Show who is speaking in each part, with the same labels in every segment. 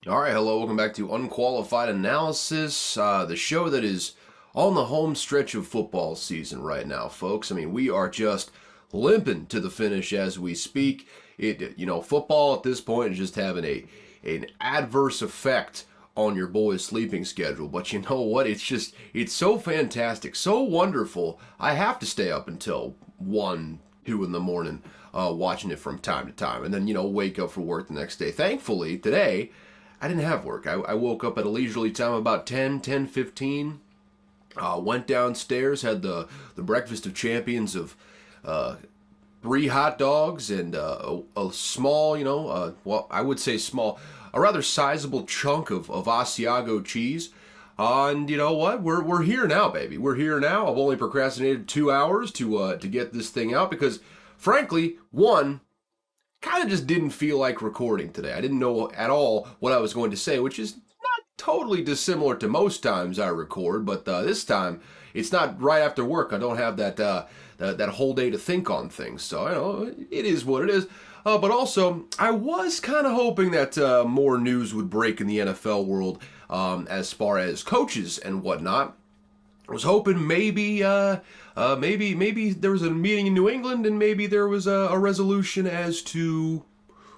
Speaker 1: All right, hello, welcome back to Unqualified Analysis, the show that is on the home stretch of football season right now, folks. I mean, we are just limping to the finish as we speak. Football at this point is just having an adverse effect on your boy's sleeping schedule. But you know what? It's so fantastic, so wonderful. I have to stay up until 1, 2 in the morning watching it from time to time, and then wake up for work the next day. Thankfully, today I didn't have work. I woke up at a leisurely time about 10:15. Went downstairs, had the breakfast of champions of uh, 3 hot dogs and a small, well, I would say small, a rather sizable chunk of Asiago cheese. And you know what? We're here now, baby. We're here now. I've only procrastinated 2 hours to get this thing out because, frankly, one, kind of just didn't feel like recording today. I didn't know at all what I was going to say, which is not totally dissimilar to most times I record, but this time it's not right after work. I don't have that whole day to think on things, so it is what it is. But also, I was kind of hoping that more news would break in the NFL world as far as coaches and whatnot. I was hoping maybe there was a meeting in New England and maybe there was a resolution as to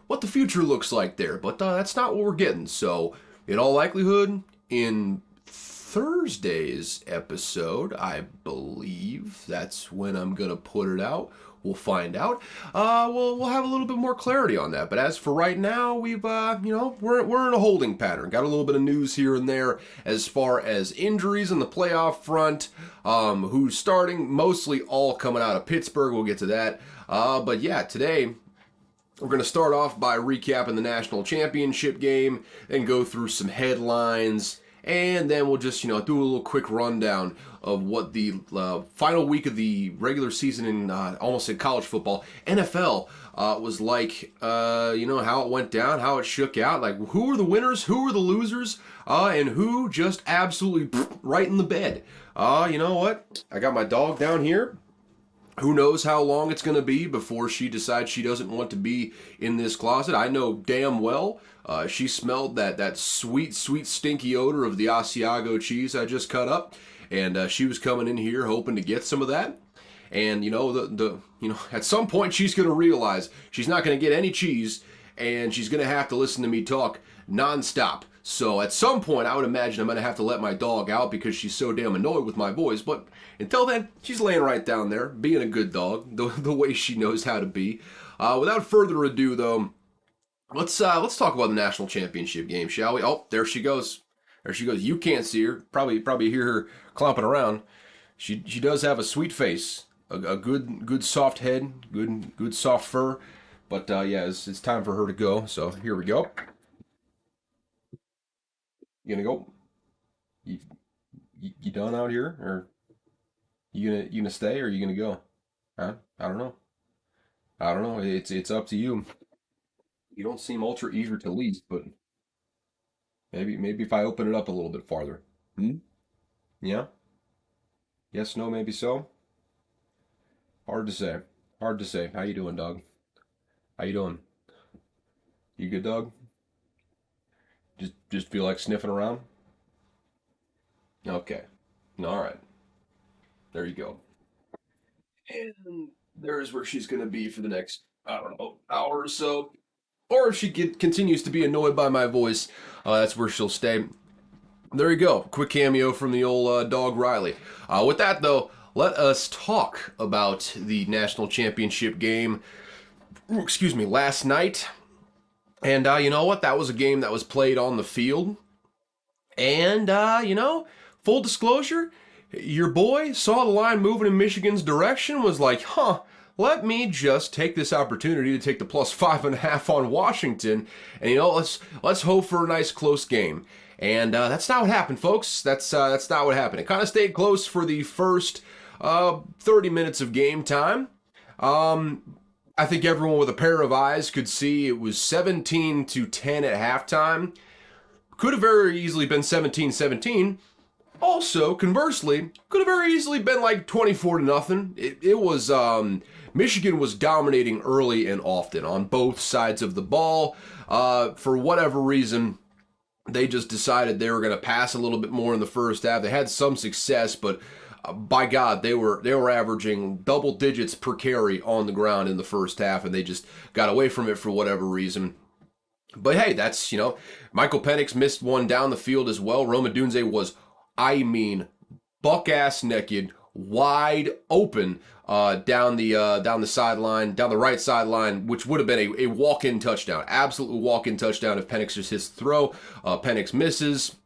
Speaker 1: what the future looks like there. But that's not what we're getting. So, in all likelihood, in Thursday's episode, I believe that's when I'm gonna put it out. We'll find out. We'll have a little bit more clarity on that. But as for right now, we've we're in a holding pattern. Got a little bit of news here and there as far as injuries in the playoff front. Who's starting? Mostly all coming out of Pittsburgh. We'll get to that. But yeah, today we're going to start off by recapping the national championship game and go through some headlines. And then we'll just, do a little quick rundown of what the final week of the regular season in almost in college football, NFL, was like. How it went down, how it shook out. Like, who were the winners, who were the losers, and who just absolutely right in the bed. You know what? I got my dog down here. Who knows how long it's going to be before she decides she doesn't want to be in this closet. I know damn well she smelled that sweet, sweet, stinky odor of the Asiago cheese I just cut up. And she was coming in here hoping to get some of that. And, at some point she's going to realize she's not going to get any cheese and she's going to have to listen to me talk nonstop. So at some point, I would imagine I'm going to have to let my dog out because she's so damn annoyed with my voice. But until then, she's laying right down there, being a good dog, the way she knows how to be. Without further ado, though, let's talk about the national championship game, shall we? Oh, there she goes. There she goes. You can't see her. Probably hear her clomping around. She does have a sweet face, a good soft head, good soft fur. But yeah, it's time for her to go. So here we go. You gonna go? You done out here, or you gonna stay, or you gonna go? Huh? I don't know. I don't know. It's up to you. You don't seem ultra eager to leave, but maybe if I open it up a little bit farther. Hmm? Yeah? Yes, no, maybe so. Hard to say. Hard to say. How you doing, dog? How you doing? You good, dog? Just feel like sniffing around? Okay. All right. There you go. And there's where she's gonna be for the next, I don't know, hour or so. Or if she continues to be annoyed by my voice, that's where she'll stay. There you go. Quick cameo from the old dog Riley. With that, though, let us talk about the national championship game. Excuse me, last night. And you know what? That was a game that was played on the field. And, full disclosure, your boy saw the line moving in Michigan's direction, was like, let me just take this opportunity to take the plus 5.5 on Washington, and let's hope for a nice close game. And that's not what happened, folks. That's not what happened. It kind of stayed close for the first 30 minutes of game time. I think everyone with a pair of eyes could see it was 17-10 at halftime. Could have very easily been 17-17. Also, conversely, could have very easily been like 24-0. It was Michigan was dominating early and often on both sides of the ball. For whatever reason, They just decided they were going to pass a little bit more in the first half. They had some success, but by God, they were averaging double digits per carry on the ground in the first half, and they just got away from it for whatever reason. But hey, that's, Michael Penix missed one down the field as well. Rome Odunze was, I mean, buck ass naked, wide open down the sideline, down the right sideline, which would have been a walk-in touchdown, absolute walk-in touchdown if Penix just hits the throw. Penix misses.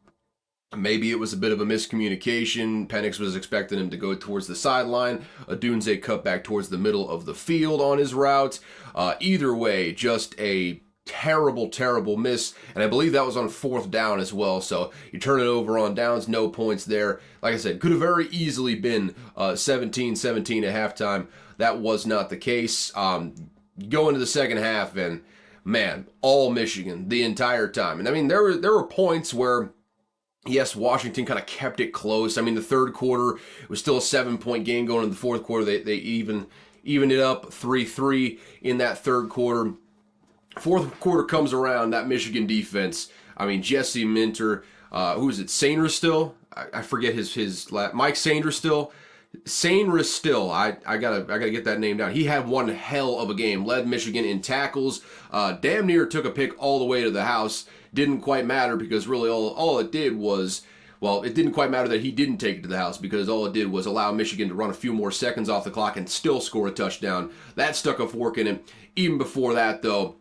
Speaker 1: Maybe it was a bit of a miscommunication. Penix was expecting him to go towards the sideline. Odunze cut back towards the middle of the field on his route. Either way, just a terrible, terrible miss. And I believe that was on fourth down as well. So you turn it over on downs, no points there. Like I said, could have very easily been 17-17 at halftime. That was not the case. Go into the second half, and man, all Michigan the entire time. And I mean, there were points where, yes, Washington kind of kept it close. I mean, the third quarter, it was still a 7-point game going into the fourth quarter. They evened it up 3-3 in that third quarter. Fourth quarter comes around, that Michigan defense. I mean, Jesse Minter, who is it, Sainristil? I forget his Mike Sainristil. Sainristil, I gotta get that name down. He had one hell of a game. Led Michigan in tackles. Damn near took a pick all the way to the house. Didn't quite matter because really all it did was, well, it didn't quite matter that he didn't take it to the house because all it did was allow Michigan to run a few more seconds off the clock and still score a touchdown. That stuck a fork in it. Even before that, though,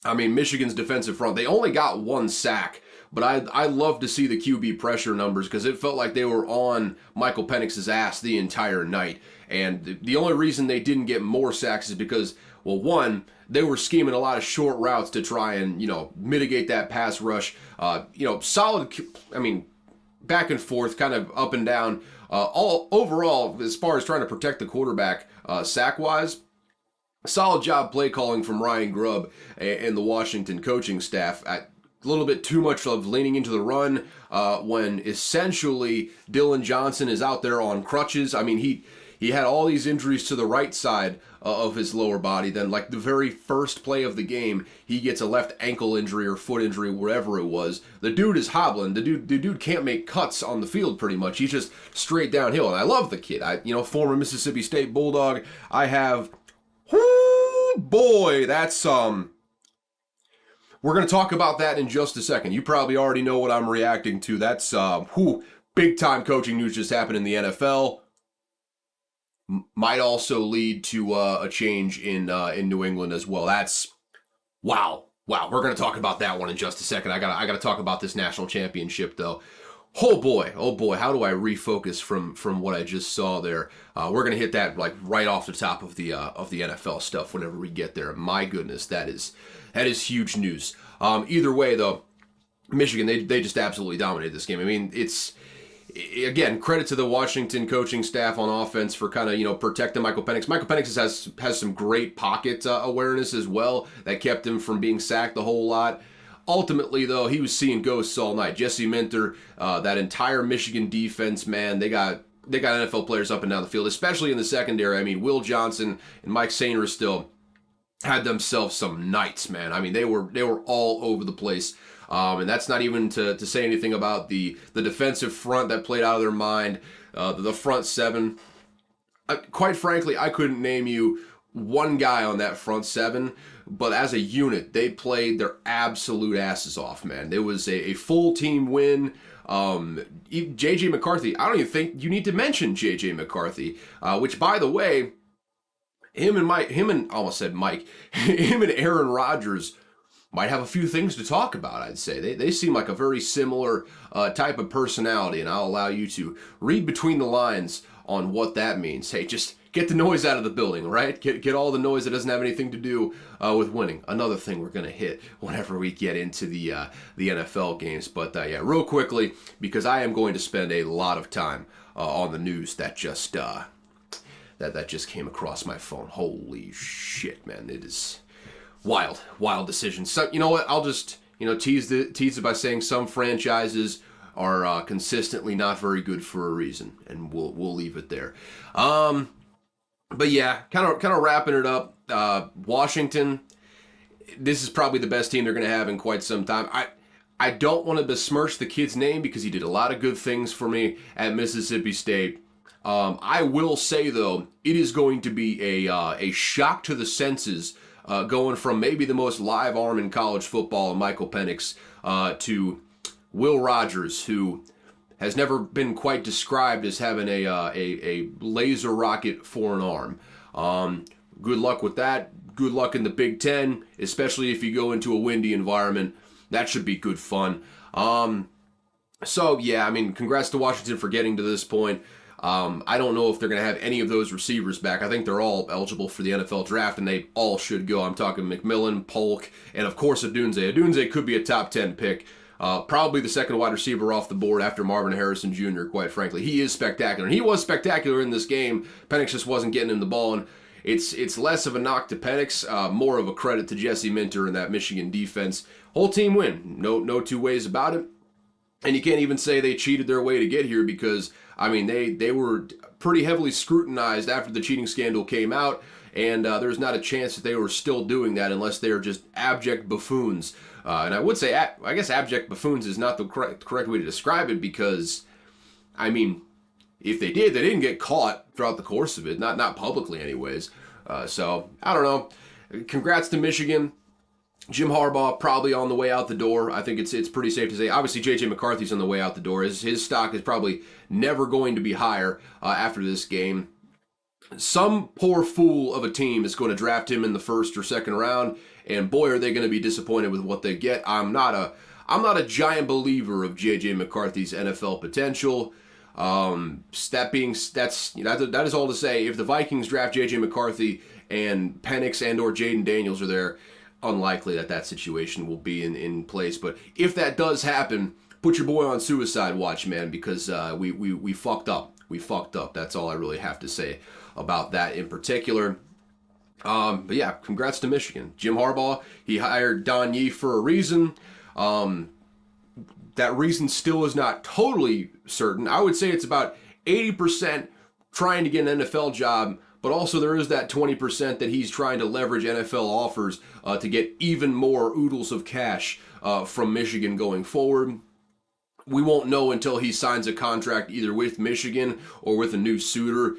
Speaker 1: I mean, Michigan's defensive front, they only got one sack, but I love to see the QB pressure numbers because it felt like they were on Michael Penix's ass the entire night. And the only reason they didn't get more sacks is because, well, one, they were scheming a lot of short routes to try and, mitigate that pass rush. Solid, I mean, back and forth, kind of up and down. All overall, as far as trying to protect the quarterback sack-wise, solid job play calling from Ryan Grubb and the Washington coaching staff. A little bit too much of leaning into the run when essentially Dylan Johnson is out there on crutches. I mean, he had all these injuries to the right side of his lower body. Then, like the very first play of the game, he gets a left ankle injury or foot injury, wherever it was. The dude is hobbling. The dude can't make cuts on the field pretty much. He's just straight downhill. And I love the kid. Former Mississippi State Bulldog. I have. Whoo, boy, that's we're going to talk about that in just a second. You probably already know what I'm reacting to. That's big time coaching news just happened in the NFL. Might also lead to a change in New England as well. That's wow. We're going to talk about that one in just a second. I got to talk about this national championship though. Oh boy, how do I refocus from what I just saw there? We're gonna hit that like right off the top of the NFL stuff whenever we get there. My goodness, that is huge news. Either way though, Michigan they just absolutely dominated this game. I mean, it's again credit to the Washington coaching staff on offense for kind of protecting Michael Penix. Michael Penix has some great pocket awareness as well that kept him from being sacked a whole lot. Ultimately, though, he was seeing ghosts all night. Jesse Minter, that entire Michigan defense, man, they got NFL players up and down the field, especially in the secondary. I mean, Will Johnson and Mike Sainristil had themselves some nights, man. I mean, they were all over the place. And that's not even to say anything about the defensive front that played out of their mind, the front seven. Quite frankly, I couldn't name you one guy on that front seven, but as a unit, they played their absolute asses off, man. There was a full team win. J.J. McCarthy, I don't even think you need to mention J.J. McCarthy, which, by the way, him and Aaron Rodgers might have a few things to talk about, I'd say. They seem like a very similar type of personality, and I'll allow you to read between the lines on what that means. Hey, just get the noise out of the building, right? Get all the noise that doesn't have anything to do with winning. Another thing we're going to hit whenever we get into the NFL games. But yeah, real quickly, because I am going to spend a lot of time on the news that just that just came across my phone. Holy shit, man. It is wild decision. So, you know what? I'll just tease it by saying some franchises are consistently not very good for a reason, and we'll leave it there. But yeah, kind of wrapping it up. Washington, this is probably the best team they're going to have in quite some time. I don't want to besmirch the kid's name because he did a lot of good things for me at Mississippi State. I will say though, it is going to be a shock to the senses, going from maybe the most live arm in college football, Michael Penix, to Will Rogers, who has never been quite described as having a laser rocket for an arm. Good luck with that. Good luck in the Big Ten, especially if you go into a windy environment. That should be good fun. So yeah, I mean, congrats to Washington for getting to this point. I don't know if they're going to have any of those receivers back. I think they're all eligible for the NFL draft, and they all should go. I'm talking McMillan, Polk, and of course Odunze. Odunze could be a top 10 pick. Probably the second wide receiver off the board after Marvin Harrison Jr., quite frankly. He is spectacular, and he was spectacular in this game. Penix just wasn't getting him the ball, and it's less of a knock to Penix, more of a credit to Jesse Minter and that Michigan defense. Whole team win. No two ways about it. And you can't even say they cheated their way to get here because, I mean, they were pretty heavily scrutinized after the cheating scandal came out, and there's not a chance that they were still doing that unless they're just abject buffoons. And I would say, I guess abject buffoons is not the correct way to describe it because, I mean, if they did, they didn't get caught throughout the course of it, not publicly anyways. So, I don't know. Congrats to Michigan. Jim Harbaugh probably on the way out the door. I think it's pretty safe to say. Obviously, J.J. McCarthy's on the way out the door. His stock is probably never going to be higher after this game. Some poor fool of a team is going to draft him in the first or second round, and boy, are they going to be disappointed with what they get. I'm not a giant believer of J.J. McCarthy's NFL potential. That is all to say. If the Vikings draft J.J. McCarthy and Penix and or Jaden Daniels are there, unlikely that situation will be in place. But if that does happen, put your boy on suicide watch, man, because we fucked up. We fucked up. That's all I really have to say about that in particular. But yeah, congrats to Michigan. Jim Harbaugh, he hired Don Yee for a reason. That reason still is not totally certain. I would say it's about 80% trying to get an NFL job, but also there is that 20% that he's trying to leverage NFL offers to get even more oodles of cash from Michigan going forward. We won't know until he signs a contract either with Michigan or with a new suitor.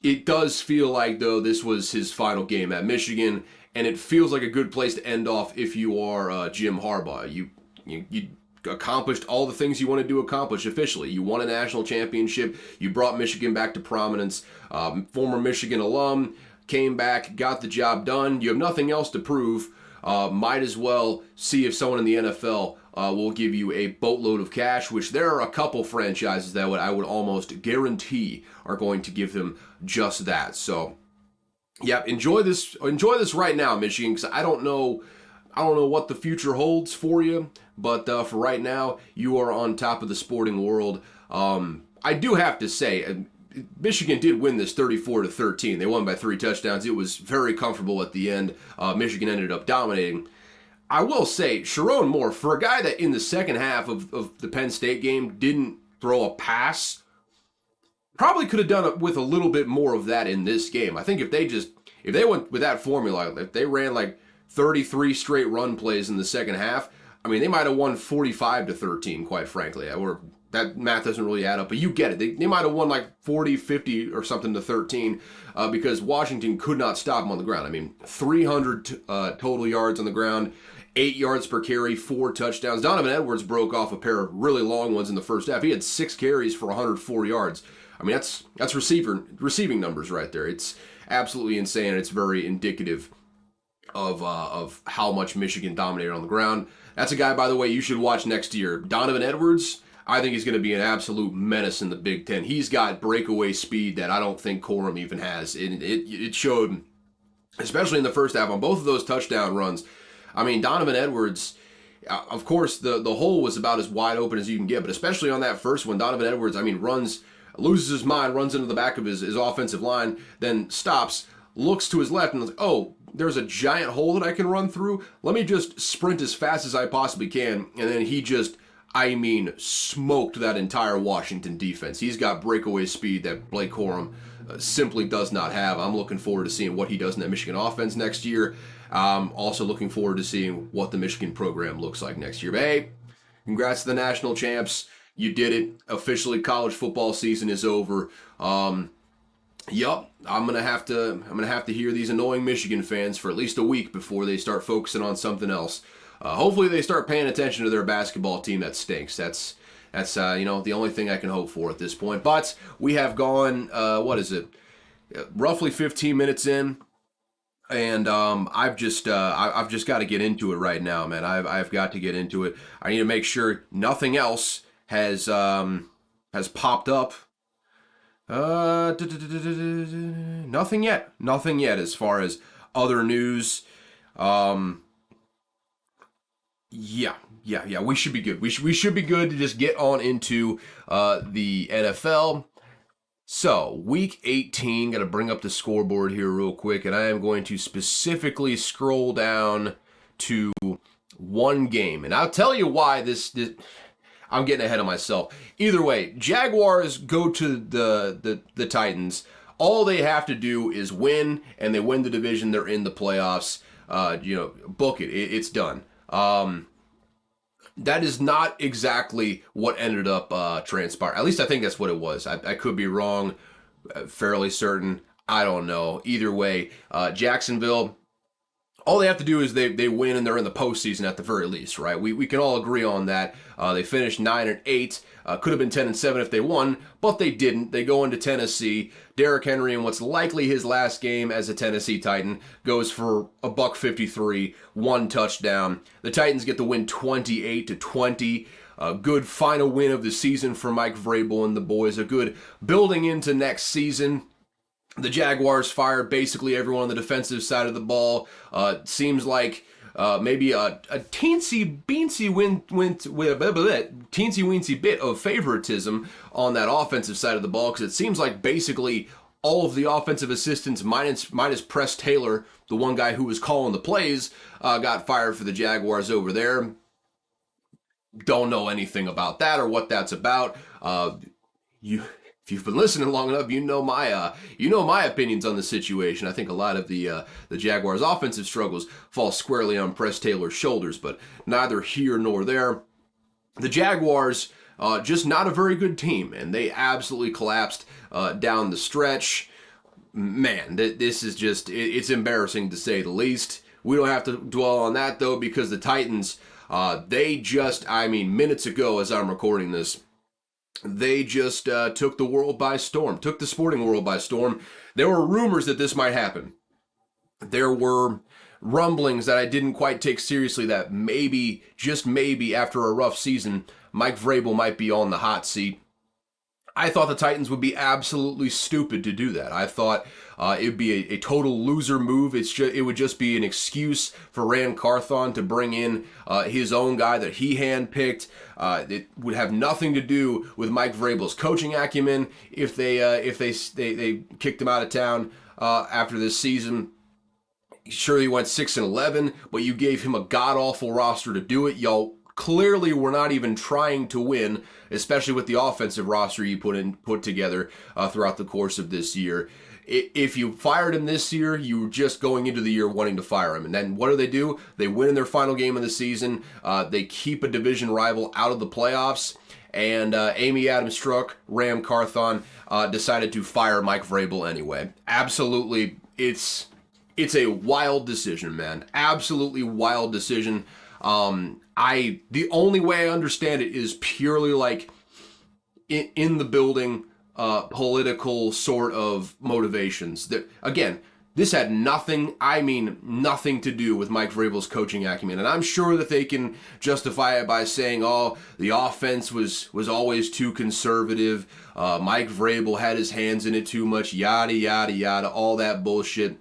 Speaker 1: It does feel like, though, this was his final game at Michigan, and it feels like a good place to end off if you are Jim Harbaugh. You accomplished all the things you wanted to accomplish officially. You won a national championship. You brought Michigan back to prominence. Former Michigan alum, came back, got the job done. You have nothing else to prove. Might as well see if someone in the NFL will give you a boatload of cash, which there are a couple franchises that I would almost guarantee are going to give him just that. So, yeah, enjoy this right now, Michigan, because I don't know what the future holds for you, but for right now, you are on top of the sporting world. I do have to say, Michigan did win this 34-13. They won by 3 touchdowns. It was very comfortable at the end. Michigan ended up dominating. I will say, Sharon Moore, for a guy that in the second half of the Penn State game didn't throw a pass, probably could have done it with a little bit more of that in this game. I think if they went with that formula, if they ran like 33 straight run plays in the second half, I mean, they might have won 45-13, quite frankly. Or that math doesn't really add up, but you get it. They might have won like 40, 50 or something to 13 because Washington could not stop them on the ground. I mean, 300 total yards on the ground, 8 yards per carry, 4 touchdowns. Donovan Edwards broke off a pair of really long ones in the first half. He had 6 carries for 104 yards. I mean, that's receiving numbers right there. It's absolutely insane, and it's very indicative of how much Michigan dominated on the ground. That's a guy, by the way, you should watch next year. Donovan Edwards, I think he's going to be an absolute menace in the Big Ten. He's got breakaway speed that I don't think Corum even has. It showed, especially in the first half, on both of those touchdown runs. I mean, Donovan Edwards, of course, the hole was about as wide open as you can get, but especially on that first one, Donovan Edwards, I mean, loses his mind, runs into the back of his offensive line, then stops, looks to his left, and like, oh, there's a giant hole that I can run through. Let me just sprint as fast as I possibly can. And then he just, I mean, smoked that entire Washington defense. He's got breakaway speed that Blake Corum simply does not have. I'm looking forward to seeing what he does in that Michigan offense next year. Also looking forward to seeing what the Michigan program looks like next year. But hey, Congrats to the national champs. You did it. Officially, college football season is over. Yup, I'm gonna have to hear these annoying Michigan fans for at least a week before they start focusing on something else. Hopefully, they start paying attention to their basketball team that stinks. That's the only thing I can hope for at this point. But we have gone what is it? Roughly 15 minutes in. And I've just got to get into it right now, man. I've got to get into it. I need to make sure nothing else has popped up. Nothing yet. Nothing yet as far as other news. Yeah. We should be good. We should be good to just get on into the NFL. So, week 18, got to bring up the scoreboard here real quick, and I am going to specifically scroll down to one game. And I'll tell you why this I'm getting ahead of myself. Either way, Jaguars go to the Titans. All they have to do is win, and they win the division. They're in the playoffs. Book it. It's done. That is not exactly what ended up transpiring. At least I think that's what it was. I could be wrong, fairly certain. I don't know. Either way, Jacksonville, all they have to do is they win and they're in the postseason at the very least, right? We can all agree on that. They finished 9-8. Could have been 10-7 if they won, but they didn't. They go into Tennessee. Derrick Henry, in what's likely his last game as a Tennessee Titan, goes for a $153, 1 touchdown. The Titans get the win 28-20. A good final win of the season for Mike Vrabel and the boys. A good building into next season. The Jaguars fire basically everyone on the defensive side of the ball. Seems like maybe a teensy weensy bit of favoritism on that offensive side of the ball, because it seems like basically all of the offensive assistants minus Press Taylor, the one guy who was calling the plays, got fired for the Jaguars over there. Don't know anything about that or what that's about. If you've been listening long enough, you know my opinions on the situation. I think a lot of the Jaguars' offensive struggles fall squarely on Press Taylor's shoulders, but neither here nor there. The Jaguars, just not a very good team, and they absolutely collapsed down the stretch. Man, this is just, it's embarrassing to say the least. We don't have to dwell on that, though, because the Titans, minutes ago as I'm recording this, they just took the world by storm, took the sporting world by storm. There were rumors that this might happen. There were rumblings that I didn't quite take seriously that maybe, just maybe, after a rough season, Mike Vrabel might be on the hot seat. I thought the Titans would be absolutely stupid to do that. I thought it would be a total loser move. It would just be an excuse for Ran Carthon to bring in his own guy that he handpicked. It would have nothing to do with Mike Vrabel's coaching acumen if they kicked him out of town after this season. Sure, he went 6-11, but you gave him a god-awful roster to do it. Y'all clearly were not even trying to win, especially with the offensive roster you put together throughout the course of this year. If you fired him this year, you were just going into the year wanting to fire him. And then what do? They win in their final game of the season. They keep a division rival out of the playoffs. And Amy Adams Struck, Ram Carthon, decided to fire Mike Vrabel anyway. Absolutely, it's a wild decision, man. Absolutely wild decision. The only way I understand it is purely like in the building, political sort of motivations. That, again, this had nothing to do with Mike Vrabel's coaching acumen. And I'm sure that they can justify it by saying, oh, the offense was always too conservative. Mike Vrabel had his hands in it too much, yada, yada, yada, all that bullshit.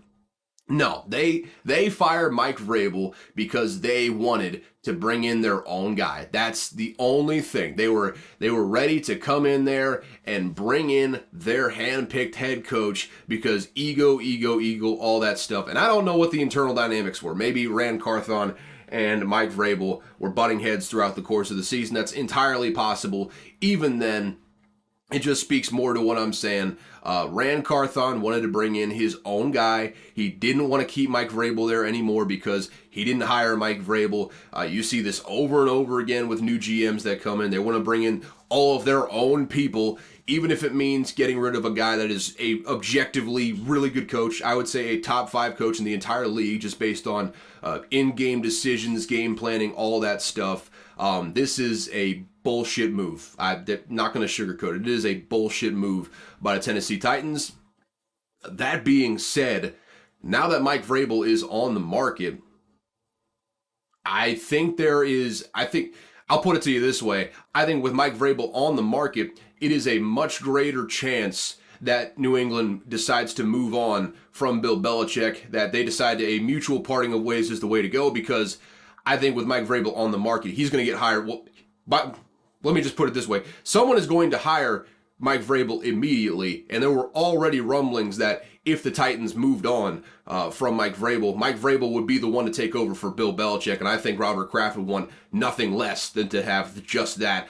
Speaker 1: No, they fired Mike Vrabel because they wanted to bring in their own guy. That's the only thing. They were ready to come in there and bring in their hand-picked head coach because ego, all that stuff. And I don't know what the internal dynamics were. Maybe Ran Carthon and Mike Vrabel were butting heads throughout the course of the season. That's entirely possible. Even then, it just speaks more to what I'm saying. Rand Carthon wanted to bring in his own guy. He didn't want to keep Mike Vrabel there anymore because he didn't hire Mike Vrabel. You see this over and over again with new GMs that come in. They want to bring in all of their own people, even if it means getting rid of a guy that is a objectively really good coach. I would say a top 5 coach in the entire league, just based on in-game decisions, game planning, all that stuff. This is a bullshit move. I'm not going to sugarcoat it. It is a bullshit move by the Tennessee Titans. That being said, now that Mike Vrabel is on the market, I think I'll put it to you this way. I think with Mike Vrabel on the market, it is a much greater chance that New England decides to move on from Bill Belichick, that they decide a mutual parting of ways is the way to go, because I think with Mike Vrabel on the market, he's going to get hired. Well, but let me just put it this way. Someone is going to hire Mike Vrabel immediately, and there were already rumblings that if the Titans moved on from Mike Vrabel would be the one to take over for Bill Belichick, and I think Robert Kraft would want nothing less than to have just that.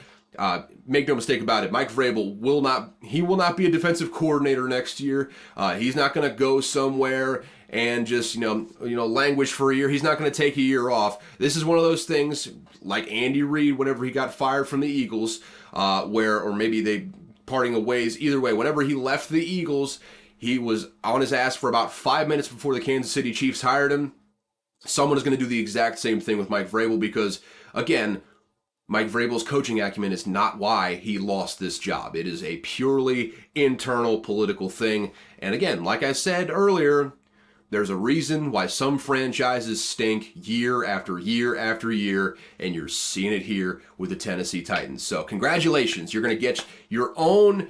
Speaker 1: Make no mistake about it, Mike Vrabel will not be a defensive coordinator next year. He's not going to go somewhere and just languish for a year. He's not going to take a year off. This is one of those things like Andy Reid whenever he got fired from the Eagles, or maybe they parting of ways. Either way, whenever he left the Eagles, he was on his ass for about 5 minutes before the Kansas City Chiefs hired him. Someone is going to do the exact same thing with Mike Vrabel, because, again, Mike Vrabel's coaching acumen is not why he lost this job. It is a purely internal political thing. And again, like I said earlier, there's a reason why some franchises stink year after year after year, and you're seeing it here with the Tennessee Titans. So congratulations, you're going to get your own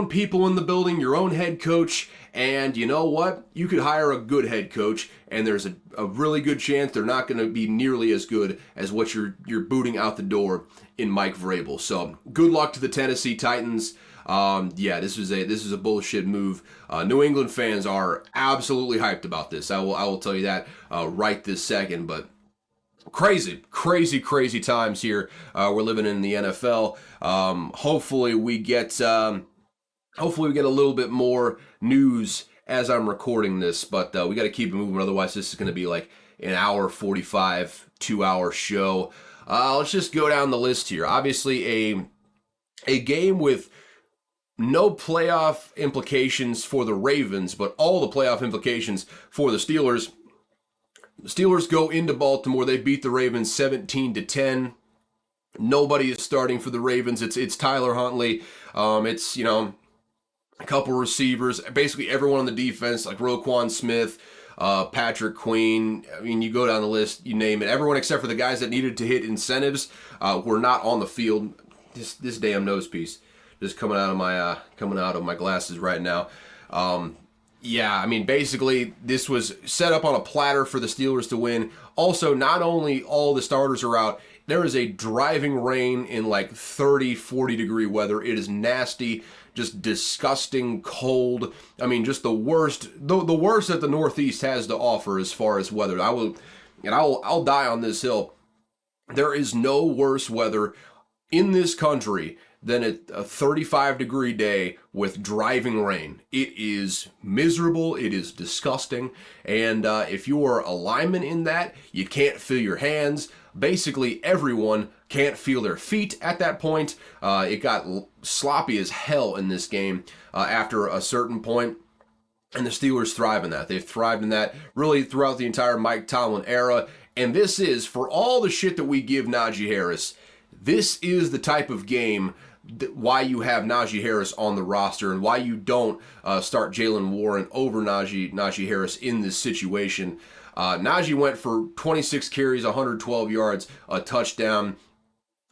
Speaker 1: people in the building, your own head coach, and you know what? You could hire a good head coach, and there's a really good chance they're not going to be nearly as good as what you're booting out the door in Mike Vrabel. So good luck to the Tennessee Titans. This is a bullshit move. New England fans are absolutely hyped about this. I will tell you that right this second. But crazy times here we're living in the NFL. Hopefully we get a little bit more news as I'm recording this. But we got to keep it moving. Otherwise, this is going to be like an hour 45, 2-hour show. Let's just go down the list here. Obviously, a game with no playoff implications for the Ravens, but all the playoff implications for the Steelers. The Steelers go into Baltimore. They beat the Ravens 17-10. Nobody is starting for the Ravens. It's Tyler Huntley. It's a couple receivers. Basically everyone on the defense, like Roquan Smith, Patrick Queen. I mean, you go down the list, you name it. Everyone except for the guys that needed to hit incentives were not on the field. This damn nose piece just coming out of my glasses right now. Basically this was set up on a platter for the Steelers to win. Also, not only all the starters are out, there is a driving rain in like 30, 40 degree weather. It is nasty, just disgusting cold. I mean, just the worst that the Northeast has to offer as far as weather. I'll die on this hill. There is no worse weather in this country than a 35 degree day with driving rain. It is miserable, it is disgusting, and if you are a lineman in that, you can't feel your hands. Basically everyone can't feel their feet at that point. It got sloppy as hell in this game after a certain point. And the Steelers thrive in that. They've thrived in that really throughout the entire Mike Tomlin era. And this is, for all the shit that we give Najee Harris, this is the type of game why you have Najee Harris on the roster and why you don't start Jaylen Warren over Najee Harris in this situation. Najee went for 26 carries, 112 yards, a touchdown.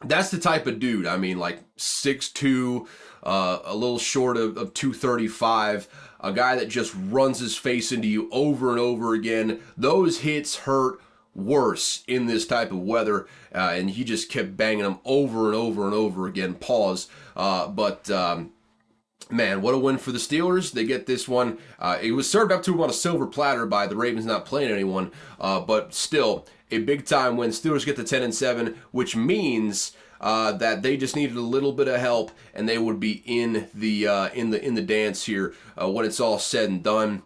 Speaker 1: That's the type of dude. I mean, like 6'2", a little short of 235, a guy that just runs his face into you over and over again. Those hits hurt worse in this type of weather, and he just kept banging them over and over and over again. Pause. Man, what a win for the Steelers. They get this one. It was served up to them on a silver platter by the Ravens not playing anyone, but still a big time win. Steelers get to 10-7, which means that they just needed a little bit of help, and they would be in the dance here when it's all said and done.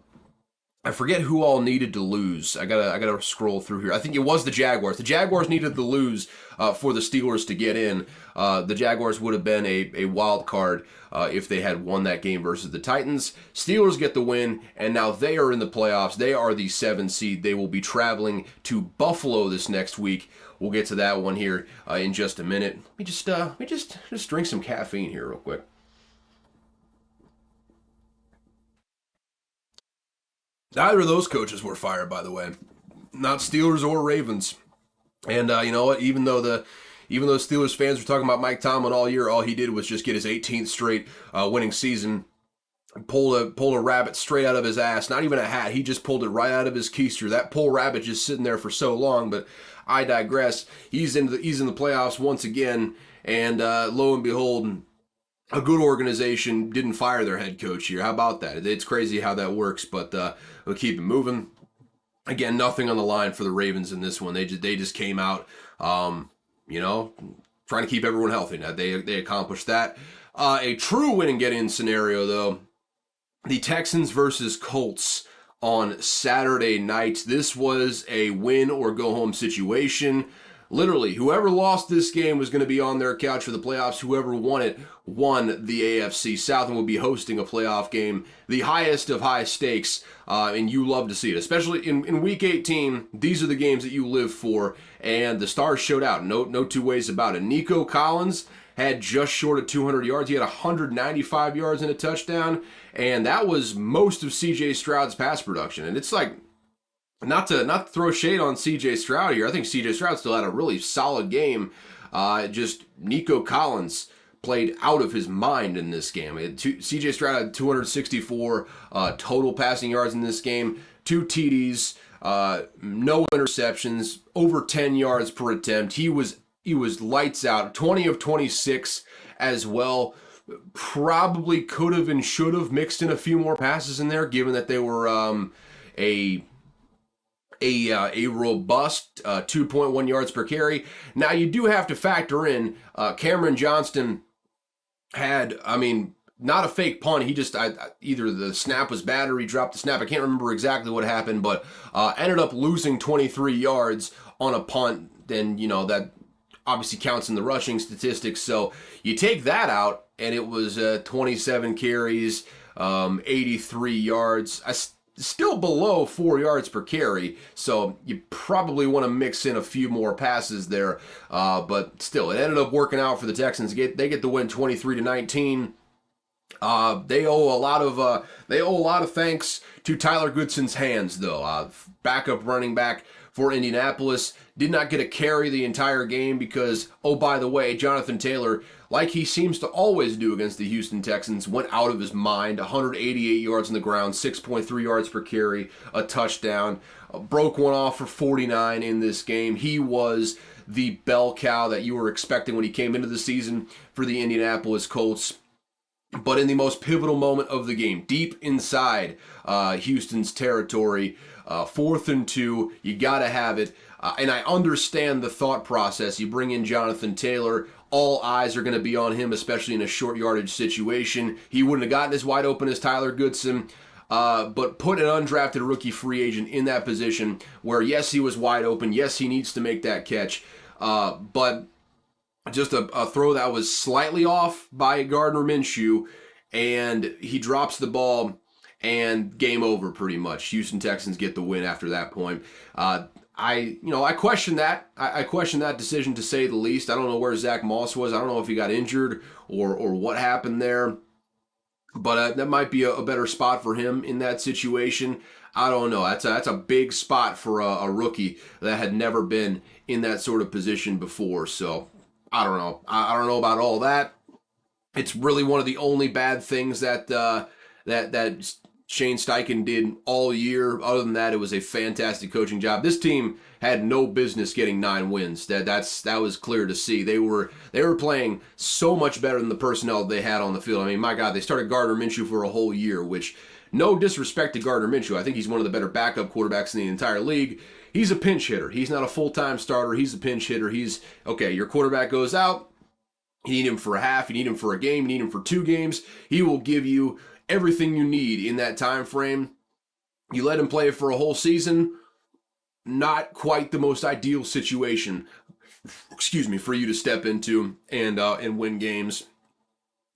Speaker 1: I forget who all needed to lose. I gotta scroll through here. I think it was the Jaguars. The Jaguars needed to lose for the Steelers to get in. The Jaguars would have been a wild card if they had won that game versus the Titans. Steelers get the win, and now they are in the playoffs. They are the 7 seed. They will be traveling to Buffalo this next week. We'll get to that one here in just a minute. Let me just drink some caffeine here real quick. Neither of those coaches were fired, by the way. Not Steelers or Ravens. And you know what? Even though Steelers fans were talking about Mike Tomlin all year, all he did was just get his 18th straight winning season. Pulled a rabbit straight out of his ass. Not even a hat. He just pulled it right out of his keister. That poor rabbit just sitting there for so long. But I digress. He's in the playoffs once again, and lo and behold, a good organization didn't fire their head coach here. How about that? It's crazy how that works, but we'll keep it moving. Again, nothing on the line for the Ravens in this one. They just came out, trying to keep everyone healthy. Now they accomplished that. A true win and get in scenario though, the Texans versus Colts on Saturday night. This was a win or go home situation. Literally, whoever lost this game was going to be on their couch for the playoffs. Whoever won it won the AFC South and will be hosting a playoff game, the highest of high stakes, and you love to see it. Especially in Week 18, these are the games that you live for, and the Stars showed out. No two ways about it. Nico Collins had just short of 200 yards. He had 195 yards and a touchdown, and that was most of C.J. Stroud's pass production. And it's like, not to throw shade on C.J. Stroud here. I think C.J. Stroud still had a really solid game. Just Nico Collins played out of his mind in this game. C.J. Stroud had 264 total passing yards in this game, 2 TDs, no interceptions, over 10 yards per attempt. He was lights out. 20 of 26 as well. Probably could have and should have mixed in a few more passes in there, given that they were a robust 2.1 yards per carry. Now, you do have to factor in Cameron Johnston had, not a fake punt. He just, either the snap was bad or he dropped the snap. I can't remember exactly what happened, but ended up losing 23 yards on a punt. Then, that obviously counts in the rushing statistics. So you take that out, and it was 27 carries, 83 yards. Still below 4 yards per carry, so you probably want to mix in a few more passes there. But still, it ended up working out for the Texans. They get the win 23-19. They owe a lot of thanks to Tyler Goodson's hands, though. Backup running back for Indianapolis did not get a carry the entire game because, oh, by the way, Jonathan Taylor, like he seems to always do against the Houston Texans, went out of his mind. 188 yards on the ground, 6.3 yards per carry, a touchdown. Broke one off for 49 in this game. He was the bell cow that you were expecting when he came into the season for the Indianapolis Colts. But in the most pivotal moment of the game, deep inside Houston's territory, 4th and 2, you got to have it. And I understand the thought process. You bring in Jonathan Taylor, all eyes are going to be on him, especially in a short yardage situation. He wouldn't have gotten as wide open as Tyler Goodson, but put an undrafted rookie free agent in that position where, yes, he was wide open. Yes, he needs to make that catch. But just a throw that was slightly off by Gardner Minshew, and he drops the ball, and game over pretty much. Houston Texans get the win after that point. I question that. I question that decision, to say the least. I don't know where Zach Moss was. I don't know if he got injured or what happened there. But that might be a better spot for him in that situation. I don't know. That's a big spot for a rookie that had never been in that sort of position before. So I don't know. I don't know about all that. It's really one of the only bad things that that Shane Steichen did all year. Other than that, it was a fantastic coaching job. This team had no business getting 9 wins. That was clear to see. They were playing so much better than the personnel they had on the field. I mean, my God, they started Gardner Minshew for a whole year, which, no disrespect to Gardner Minshew, I think he's one of the better backup quarterbacks in the entire league. He's a pinch hitter. He's not a full-time starter. He's a pinch hitter. Okay, your quarterback goes out, You need him for a half, you need him for a game, you need him for 2 games. He will give you everything you need in that time frame. You let him play for a whole season, not quite the most ideal situation, for you to step into and win games.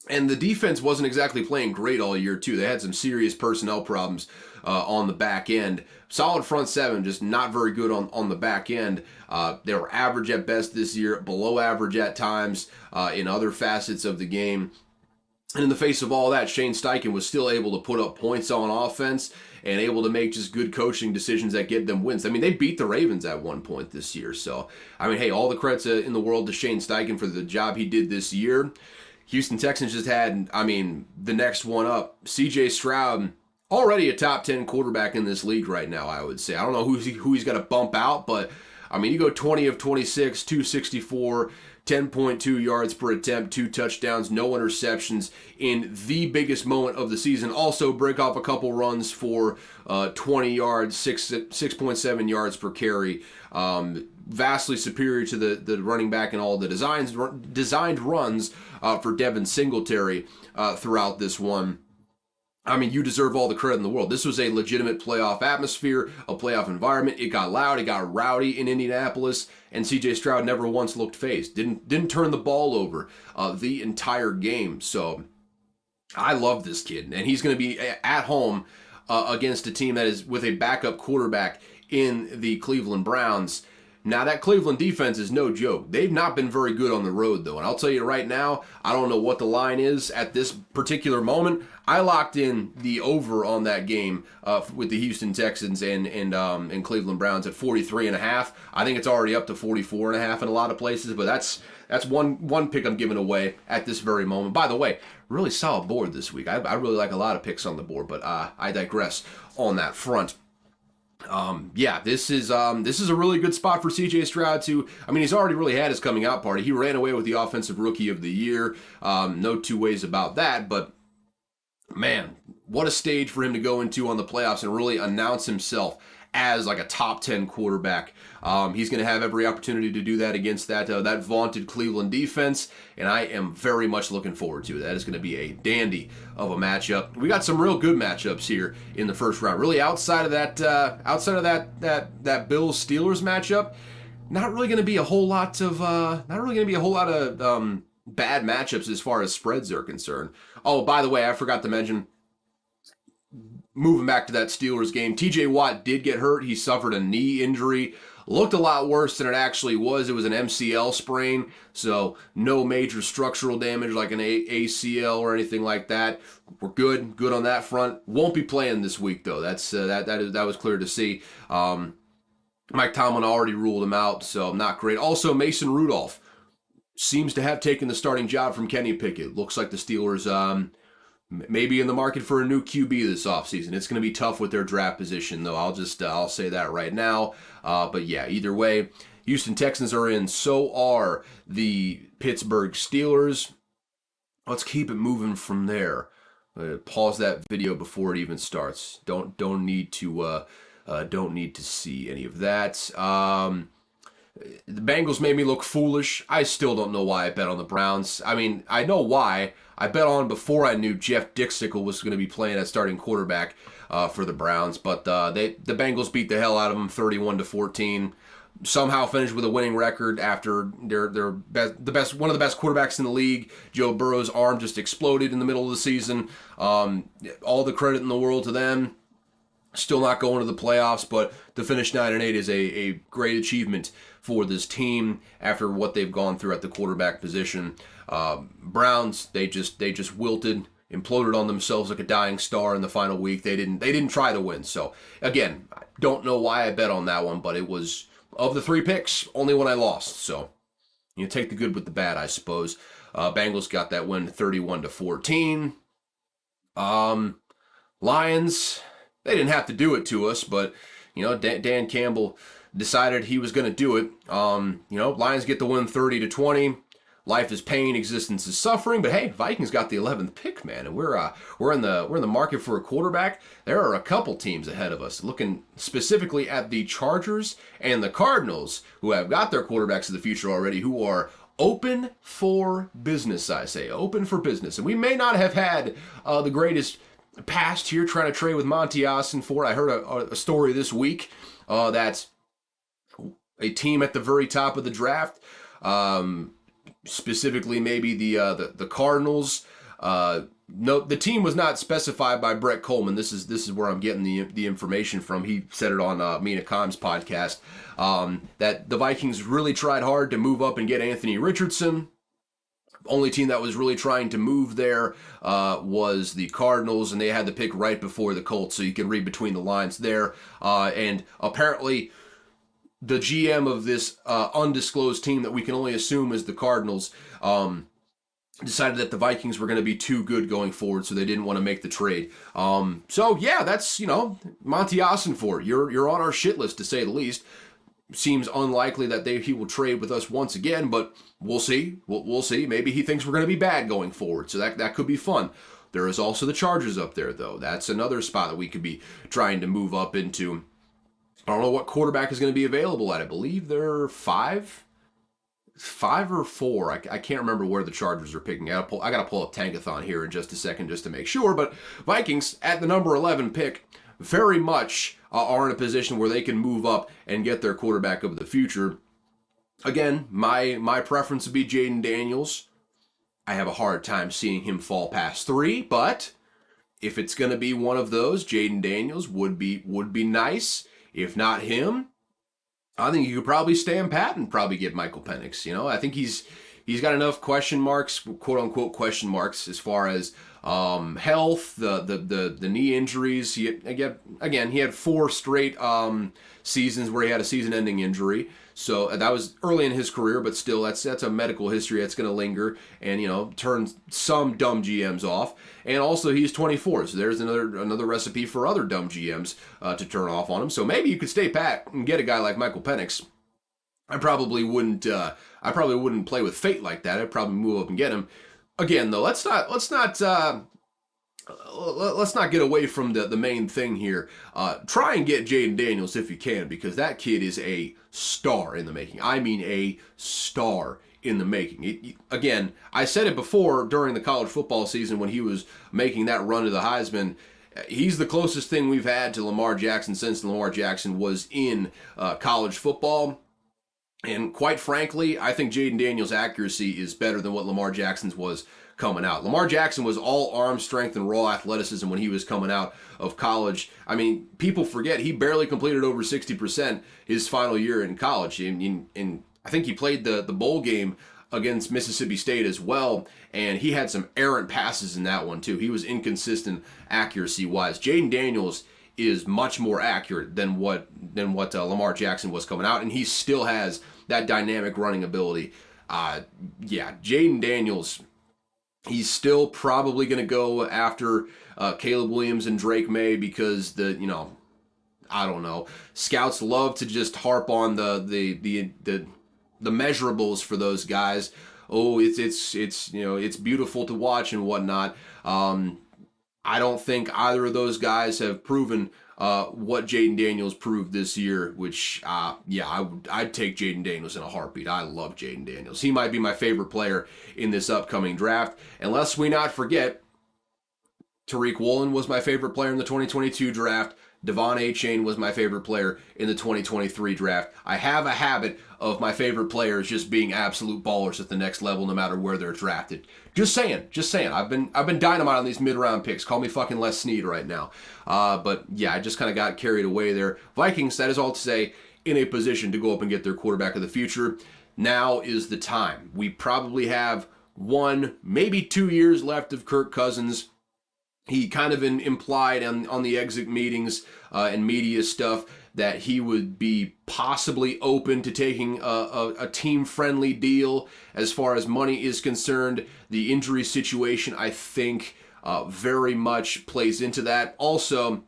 Speaker 1: And the defense wasn't exactly playing great all year, too. They had some serious personnel problems on the back end. Solid front seven, just not very good on the back end. They were average at best this year, below average at times in other facets of the game. And in the face of all that, Shane Steichen was still able to put up points on offense and able to make just good coaching decisions that get them wins. I mean, they beat the Ravens at one point this year. So, I mean, hey, all the credits in the world to Shane Steichen for the job he did this year. Houston Texans just had, the next one up. C.J. Stroud, already a top 10 quarterback in this league right now, I would say. I don't know who he's got to bump out, but, you go 20 of 26, 264, 10.2 yards per attempt, 2 touchdowns, no interceptions in the biggest moment of the season. Also break off a couple runs for 20 yards, 6.7 yards per carry. Vastly superior to the running back and all the designed runs for Devin Singletary throughout this one. You deserve all the credit in the world. This was a legitimate playoff atmosphere, a playoff environment. It got loud, it got rowdy in Indianapolis, and C.J. Stroud never once looked phased. Didn't turn the ball over the entire game. So I love this kid, and he's going to be at home against a team that is with a backup quarterback in the Cleveland Browns. Now, that Cleveland defense is no joke. They've not been very good on the road, though. And I'll tell you right now, I don't know what the line is at this particular moment. I locked in the over on that game with the Houston Texans and Cleveland Browns at 43.5. I think it's already up to 44.5 in a lot of places, but that's one pick I'm giving away at this very moment. By the way, really solid board this week. I really like a lot of picks on the board, but I digress on that front. This is a really good spot for C.J. Stroud to, he's already really had his coming out party. He ran away with the Offensive Rookie of the Year. No two ways about that, but man, what a stage for him to go into on the playoffs and really announce himself as like a top 10 quarterback. He's going to have every opportunity to do that against that vaunted Cleveland defense, and I am very much looking forward to it. That is going to be a dandy of a matchup. We got some real good matchups here in the first round. Really, outside of that Bills Steelers matchup, not really going to be a whole lot of bad matchups as far as spreads are concerned. Oh, by the way, I forgot to mention, moving back to that Steelers game, TJ Watt did get hurt. He suffered a knee injury. Looked a lot worse than it actually was. It was an MCL sprain, so no major structural damage like an ACL or anything like that. We're good on that front. Won't be playing this week though. That was clear to see. Mike Tomlin already ruled him out, so not great. Also, Mason Rudolph seems to have taken the starting job from Kenny Pickett. Looks like the Steelers maybe in the market for a new QB this offseason. It's going to be tough with their draft position, though. I'll say that right now. But yeah, either way, Houston Texans are in. So are the Pittsburgh Steelers. Let's keep it moving from there. Pause that video before it even starts. Don't need to see any of that. The Bengals made me look foolish. I still don't know why I bet on the Browns. I know why. I bet on before I knew Jeff Dixickle was going to be playing at starting quarterback for the Browns, but the Bengals beat the hell out of them 31-14. Somehow finished with a winning record after one of the best quarterbacks in the league. Joe Burrow's arm just exploded in the middle of the season. All the credit in the world to them. Still not going to the playoffs, but to finish 9-8 is a great achievement for this team after what they've gone through at the quarterback position. Browns, they just wilted, imploded on themselves like a dying star in the final week. They didn't try to win. So again, I don't know why I bet on that one, but it was, of the 3 picks, only one I lost. So you take the good with the bad, I suppose. Bengals got that win 31-14. Lions, they didn't have to do it to us, but Dan Campbell decided he was going to do it. Lions get the win 30-20. Life is pain, existence is suffering. But hey, Vikings got the 11th pick, man, and we're in the market for a quarterback. There are a couple teams ahead of us. Looking specifically at the Chargers and the Cardinals, who have got their quarterbacks of the future already, who are open for business, I say. Open for business. And we may not have had the greatest past here trying to trade with Monty Ossenfort. I heard a story this week that a team at the very top of the draft, specifically maybe the Cardinals. No, the team was not specified by Brett Coleman. This is where I'm getting the information from. He said it on Mina Kimes' podcast, that the Vikings really tried hard to move up and get Anthony Richardson. Only team that was really trying to move there was the Cardinals, and they had the pick right before the Colts, so you can read between the lines there. And apparently, the GM of this undisclosed team that we can only assume is the Cardinals decided that the Vikings were going to be too good going forward, so they didn't want to make the trade. So yeah, that's, Monty Ossenfort. You're on our shit list, to say the least. Seems unlikely that he will trade with us once again, but we'll see. We'll see. Maybe he thinks we're going to be bad going forward, so that could be fun. There is also the Chargers up there, though. That's another spot that we could be trying to move up into. I don't know what quarterback is going to be available at. I believe they're five or four. I can't remember where the Chargers are picking. I got to pull up Tankathon here in just a second just to make sure. But Vikings at the number 11 pick very much are in a position where they can move up and get their quarterback of the future. Again, my preference would be Jaden Daniels. I have a hard time seeing him fall past 3, but if it's going to be one of those, Jaden Daniels would be nice. If not him, I think you could probably stand pat and probably get Michael Penix. I think he's got enough question marks, quote unquote question marks, as far as health, the knee injuries. He had 4 straight seasons where he had a season-ending injury. So that was early in his career, but still, that's a medical history that's going to linger and turn some dumb GMs off. And also, he's 24, so there's another recipe for other dumb GMs to turn off on him. So maybe you could stay pat and get a guy like Michael Penix. I probably wouldn't play with fate like that. I'd probably move up and get him. Again, though, let's not get away from the main thing here. Try and get Jaden Daniels if you can, because that kid is a star in the making. I mean, a star in the making. Again, I said it before during the college football season when he was making that run to the Heisman. He's the closest thing we've had to Lamar Jackson since Lamar Jackson was in college football. And quite frankly, I think Jaden Daniels' accuracy is better than what Lamar Jackson's was coming out. Lamar Jackson was all arm strength and raw athleticism when he was coming out of college. I mean, people forget he barely completed over 60% his final year in college. And I think he played the bowl game against Mississippi State as well, and he had some errant passes in that one too. He was inconsistent accuracy-wise. Jaden Daniels is much more accurate than what Lamar Jackson was coming out, and he still has that dynamic running ability. Jaden Daniels, he's still probably going to go after Caleb Williams and Drake May because I don't know. Scouts love to just harp on the measurables for those guys. Oh, it's beautiful to watch and whatnot. I don't think either of those guys have proven what Jaden Daniels proved this year, which, I'd take Jaden Daniels in a heartbeat. I love Jaden Daniels. He might be my favorite player in this upcoming draft. And lest we not forget, Tariq Woolen was my favorite player in the 2022 draft. Devon Achane was my favorite player in the 2023 draft. I have a habit of my favorite players just being absolute ballers at the next level, no matter where they're drafted. Just saying. I've been dynamite on these mid-round picks. Call me fucking Les Snead right now. But yeah, I just kind of got carried away there. Vikings, that is all to say, in a position to go up and get their quarterback of the future. Now is the time. We probably have 1, maybe 2 years left of Kirk Cousins. He kind of implied on the exit meetings and media stuff that he would be possibly open to taking a team-friendly deal as far as money is concerned. The injury situation, I think, very much plays into that. Also,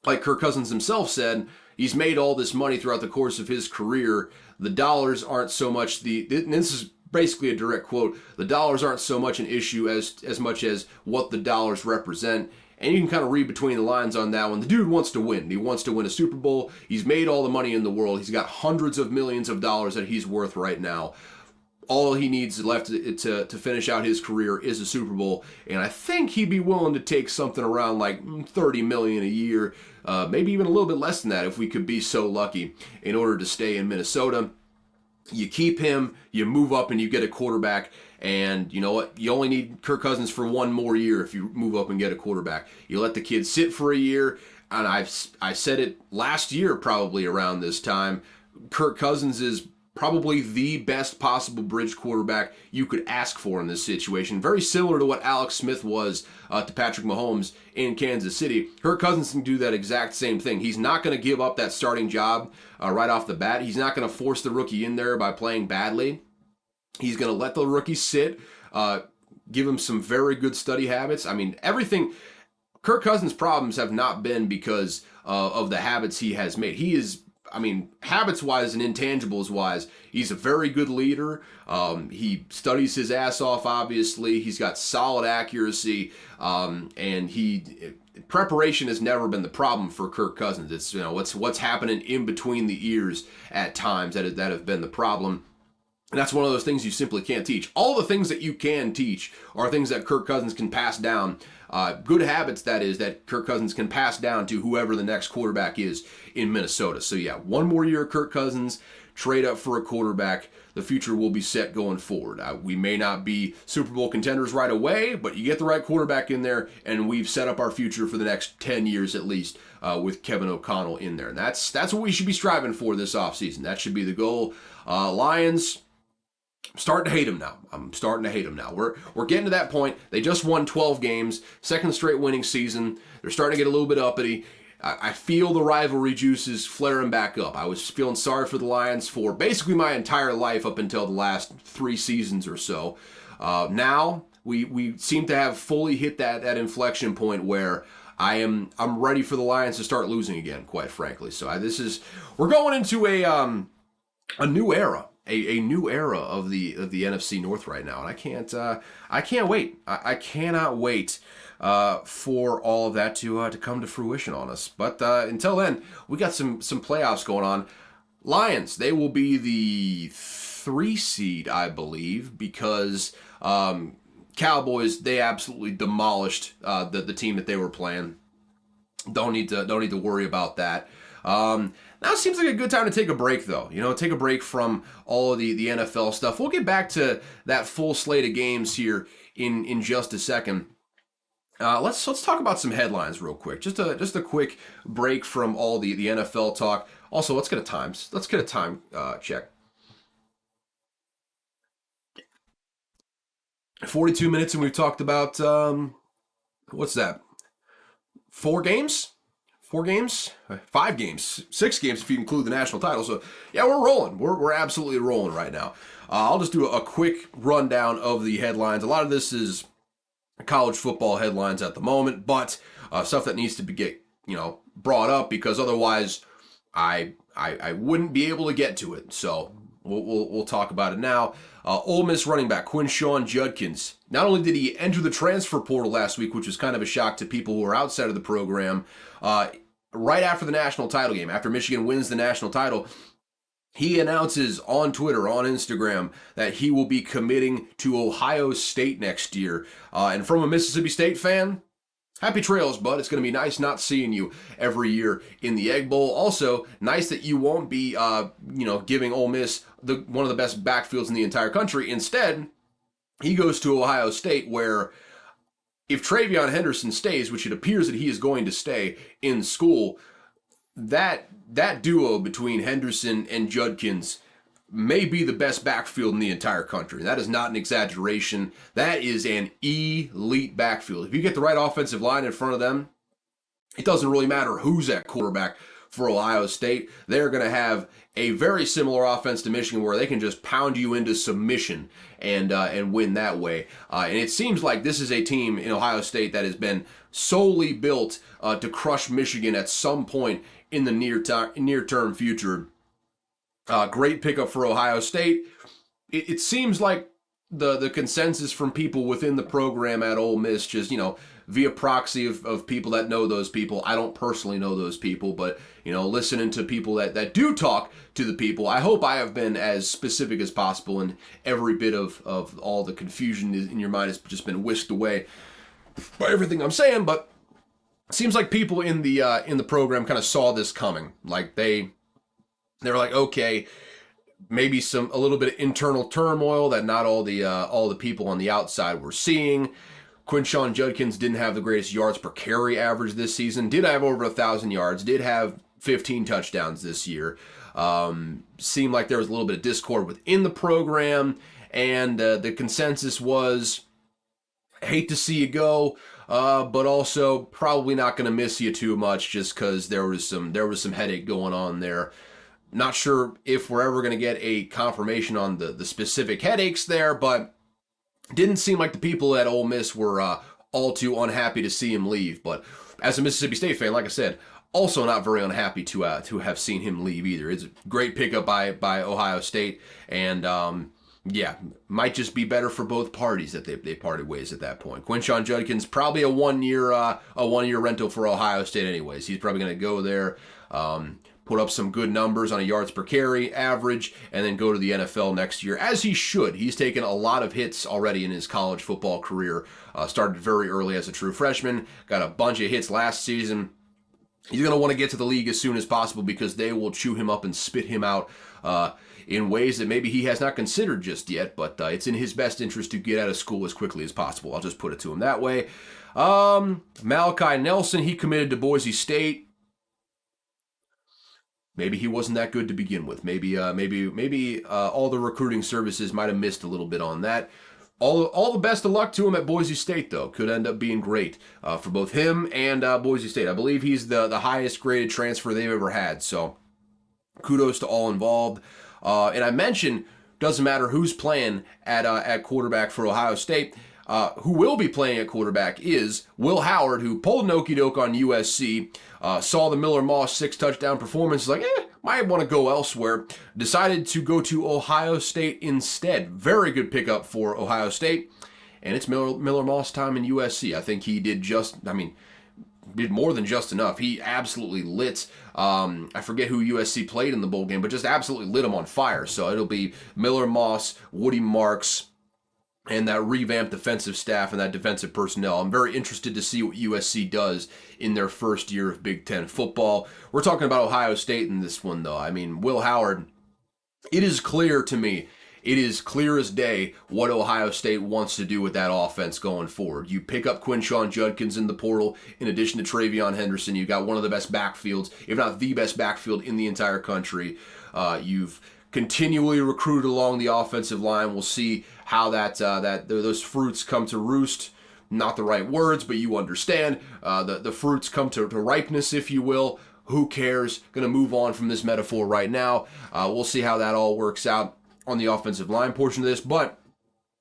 Speaker 1: like Kirk Cousins himself said, he's made all this money throughout the course of his career. The dollars aren't so much and this is basically a direct quote, the dollars aren't so much an issue as much as what the dollars represent. And you can kind of read between the lines on that one. The dude wants to win. He wants to win a Super Bowl. He's made all the money in the world. He's got hundreds of millions of dollars that he's worth right now. all he needs left to finish out his career is a Super Bowl, and I think he'd be willing to take something around like $30 million a year, maybe even a little bit less than that if we could be so lucky, in order to stay in Minnesota. You keep him, you move up, and you get a quarterback. And you know what? You only need Kirk Cousins for one more year if you move up and get a quarterback. You let the kid sit for a year, and I said it last year probably around this time. Kirk Cousins is probably the best possible bridge quarterback you could ask for in this situation. Very similar to what Alex Smith was to Patrick Mahomes in Kansas City. Kirk Cousins can do that exact same thing. He's not going to give up that starting job right off the bat. He's not going to force the rookie in there by playing badly. He's going to let the rookie sit, give him some very good study habits. I mean, everything. Kirk Cousins' problems have not been because of the habits he has made. He is, I mean, habits-wise and intangibles-wise, he's a very good leader. He studies his ass off, obviously. He's got solid accuracy, and preparation has never been the problem for Kirk Cousins. It's, you know, what's happening in between the ears at times that have been the problem. And that's one of those things you simply can't teach. All the things that you can teach are things that Kirk Cousins can pass down. Good habits, that is, that Kirk Cousins can pass down to whoever the next quarterback is in Minnesota. So yeah, one more year of Kirk Cousins, trade up for a quarterback. The future will be set going forward. We may not be Super Bowl contenders right away, but you get the right quarterback in there, and we've set up our future for the next 10 years at least with Kevin O'Connell in there. And that's what we should be striving for this offseason. That should be the goal. Lions, I'm starting to hate them now. We're getting to that point. They just won 12 games, second straight winning season. They're starting to get a little bit uppity. I feel the rivalry juice is flaring back up. I was feeling sorry for the Lions for basically my entire life up until the last 3 seasons or so. Now we seem to have fully hit that inflection point where I'm ready for the Lions to start losing again, quite frankly. So we're going into a new era. A new era of the NFC North right now, and I can't wait. I cannot wait for all of that to come to fruition on us. But until then, we got some playoffs going on. Lions, they will be the 3 seed, I believe, because Cowboys, they absolutely demolished the team that they were playing. Don't need to worry about that. Now seems like a good time to take a break, though. You know, take a break from all of the NFL stuff. We'll get back to that full slate of games here in just a second. Let's talk about some headlines real quick. Just a quick break from all the NFL talk. Also, let's get a time check. 42 minutes, and we've talked about what's that? 4 games? 4 games? 5 games? 6 games if you include the national title. So, yeah, we're rolling. We're absolutely rolling right now. I'll just do a quick rundown of the headlines. A lot of this is college football headlines at the moment, but stuff that needs to get brought up because otherwise I wouldn't be able to get to it. So we'll talk about it now. Ole Miss running back Quinshon Judkins. Not only did he enter the transfer portal last week, which was kind of a shock to people who are outside of the program, right after the national title game, after Michigan wins the national title, he announces on Twitter, on Instagram, that he will be committing to Ohio State next year. And from a Mississippi State fan, happy trails, bud. It's going to be nice not seeing you every year in the Egg Bowl. Also, nice that you won't be, giving Ole Miss one of the best backfields in the entire country. Instead, he goes to Ohio State, where if Travion Henderson stays, which it appears that he is going to stay in school, that duo between Henderson and Judkins may be the best backfield in the entire country. That is not an exaggeration. That is an elite backfield. If you get the right offensive line in front of them, it doesn't really matter who's at quarterback for Ohio State. They're going to have a very similar offense to Michigan where they can just pound you into submission and win that way. And it seems like this is a team in Ohio State that has been solely built to crush Michigan at some point in the near-term future. Great pickup for Ohio State. It seems like the consensus from people within the program at Ole Miss, just, via proxy of people that know those people. I don't personally know those people, but, listening to people that do talk to the people, I hope I have been as specific as possible, and every bit of all the confusion in your mind has just been whisked away by everything I'm saying. But it seems like people in the program kind of saw this coming. Like they were like, okay, maybe a little bit of internal turmoil that not all the people on the outside were seeing. Quinshon Judkins didn't have the greatest yards per carry average this season. Did have over 1,000 yards. Did have 15 touchdowns this year. Seemed like there was a little bit of discord within the program, and the consensus was, hate to see you go, but also probably not going to miss you too much, just because there was some headache going on there. Not sure if we're ever going to get a confirmation on the specific headaches there, but didn't seem like the people at Ole Miss were all too unhappy to see him leave. But as a Mississippi State fan, like I said, also not very unhappy to have seen him leave either. It's a great pickup by Ohio State, and might just be better for both parties that they parted ways at that point. Quinshon Judkins probably a one year rental for Ohio State anyways. He's probably going to go there, put up some good numbers on a yards per carry average, and then go to the NFL next year, as he should. He's taken a lot of hits already in his college football career. Started very early as a true freshman, got a bunch of hits last season. He's going to want to get to the league as soon as possible, because they will chew him up and spit him out in ways that maybe he has not considered just yet, but it's in his best interest to get out of school as quickly as possible. I'll just put it to him that way. Malachi Nelson, he committed to Boise State. Maybe he wasn't that good to begin with. Maybe all the recruiting services might have missed a little bit on that. All the best of luck to him at Boise State, though. Could end up being great for both him and Boise State. I believe he's the highest graded transfer they've ever had. So kudos to all involved. And I mentioned, doesn't matter who's playing at quarterback for Ohio State. Who will be playing at quarterback is Will Howard, who pulled an okey doke on USC, saw the Miller Moss 6-touchdown performance, like, might want to go elsewhere, decided to go to Ohio State instead. Very good pickup for Ohio State, and it's Miller Moss time in USC. I think he did more than just enough. He absolutely lit, I forget who USC played in the bowl game, but just absolutely lit him on fire. So it'll be Miller Moss, Woody Marks, and that revamped defensive staff and that defensive personnel. I'm very interested to see what USC does in their first year of Big Ten football. We're talking about Ohio State in this one, though. I mean, Will Howard, it is clear to me, it is clear as day what Ohio State wants to do with that offense going forward. You pick up Quinshon Judkins in the portal, in addition to Travion Henderson. You've got one of the best backfields, if not the best backfield in the entire country. You've continually recruited along the offensive line. We'll see how those fruits come to roost. Not the right words, but you understand. The fruits come to ripeness, if you will. Who cares? Going to move on from this metaphor right now. We'll see how that all works out on the offensive line portion of this. But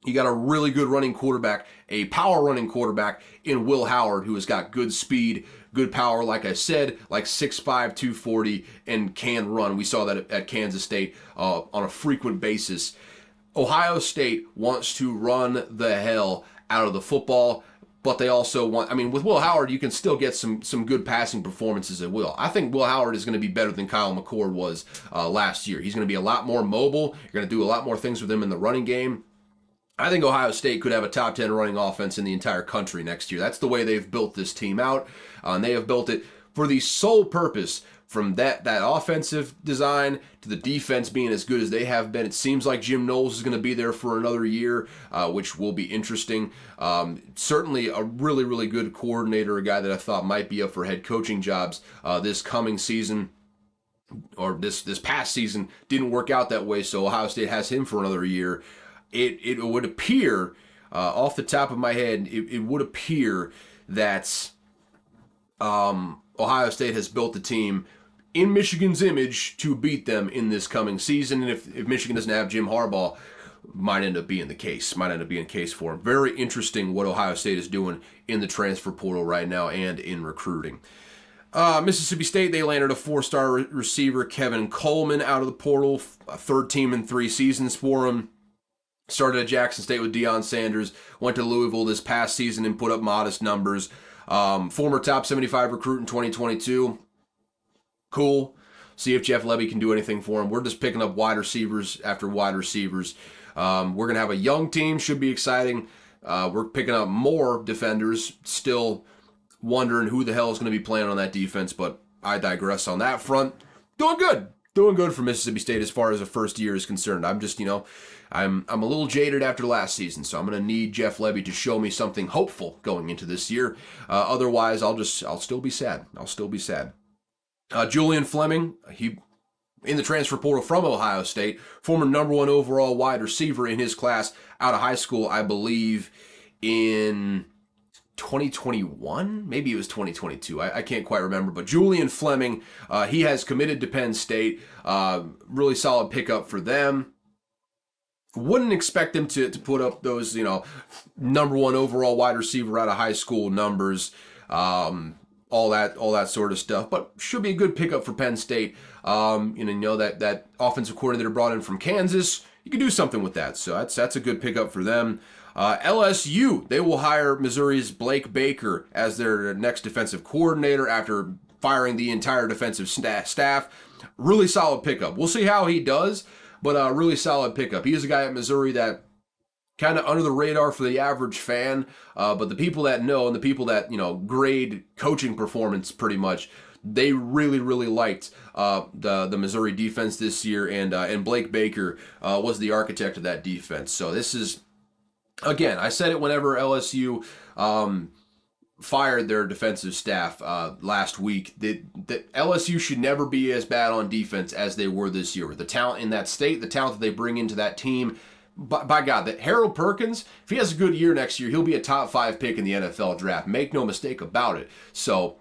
Speaker 1: you got a really good running quarterback, a power running quarterback in Will Howard, who has got good speed, good power, like I said, like 6'5", 240, and can run. We saw that at Kansas State on a frequent basis. Ohio State wants to run the hell out of the football, but they also want, with Will Howard, you can still get some good passing performances at will. I think Will Howard is going to be better than Kyle McCord was last year. He's going to be a lot more mobile. You're going to do a lot more things with him in the running game. I think Ohio State could have a top 10 running offense in the entire country next year. That's the way they've built this team out. And they have built it for the sole purpose, from that offensive design to the defense being as good as they have been. It seems like Jim Knowles is going to be there for another year, which will be interesting. Certainly a really, really good coordinator, a guy that I thought might be up for head coaching jobs this coming season. Or this past season didn't work out that way, so Ohio State has him for another year. It would appear, off the top of my head, it would appear that Ohio State has built the team in Michigan's image to beat them in this coming season. And if Michigan doesn't have Jim Harbaugh, might end up being the case. Might end up being the case for him. Very interesting what Ohio State is doing in the transfer portal right now and in recruiting. Mississippi State, they landed a 4-star receiver, Kevin Coleman, out of the portal. A third team in 3 seasons for him. Started at Jackson State with Deion Sanders, went to Louisville this past season and put up modest numbers. Former top 75 recruit in 2022. Cool. See if Jeff Lebby can do anything for him. We're just picking up wide receivers after wide receivers. We're going to have a young team. Should be exciting. We're picking up more defenders. Still wondering who the hell is going to be playing on that defense, but I digress on that front. Doing good. Doing good for Mississippi State as far as the first year is concerned. I'm just, I'm a little jaded after last season, so I'm going to need Jeff Lebby to show me something hopeful going into this year. Otherwise, I'll still be sad. I'll still be sad. Julian Fleming, he in the transfer portal from Ohio State, former number 1 overall wide receiver in his class out of high school, I believe, in 2021? Maybe it was 2022. I can't quite remember. But Julian Fleming, he has committed to Penn State. Really solid pickup for them. Wouldn't expect them to put up those, number 1 overall wide receiver out of high school numbers. All that sort of stuff, but should be a good pickup for Penn State. That offensive coordinator brought in from Kansas, you can do something with that. So that's a good pickup for them. LSU, they will hire Missouri's Blake Baker as their next defensive coordinator after firing the entire defensive staff. Really solid pickup. We'll see how he does, but a really solid pickup. He is a guy at Missouri that kind of under the radar for the average fan, but the people that know and the people that grade coaching performance pretty much, they really liked the Missouri defense this year, and Blake Baker was the architect of that defense. So this is, again, I said it whenever LSU fired their defensive staff last week, that LSU should never be as bad on defense as they were this year. The talent in that state, the talent that they bring into that team. By God, that Harold Perkins, if he has a good year next year, he'll be a top 5 pick in the NFL draft. Make no mistake about it. So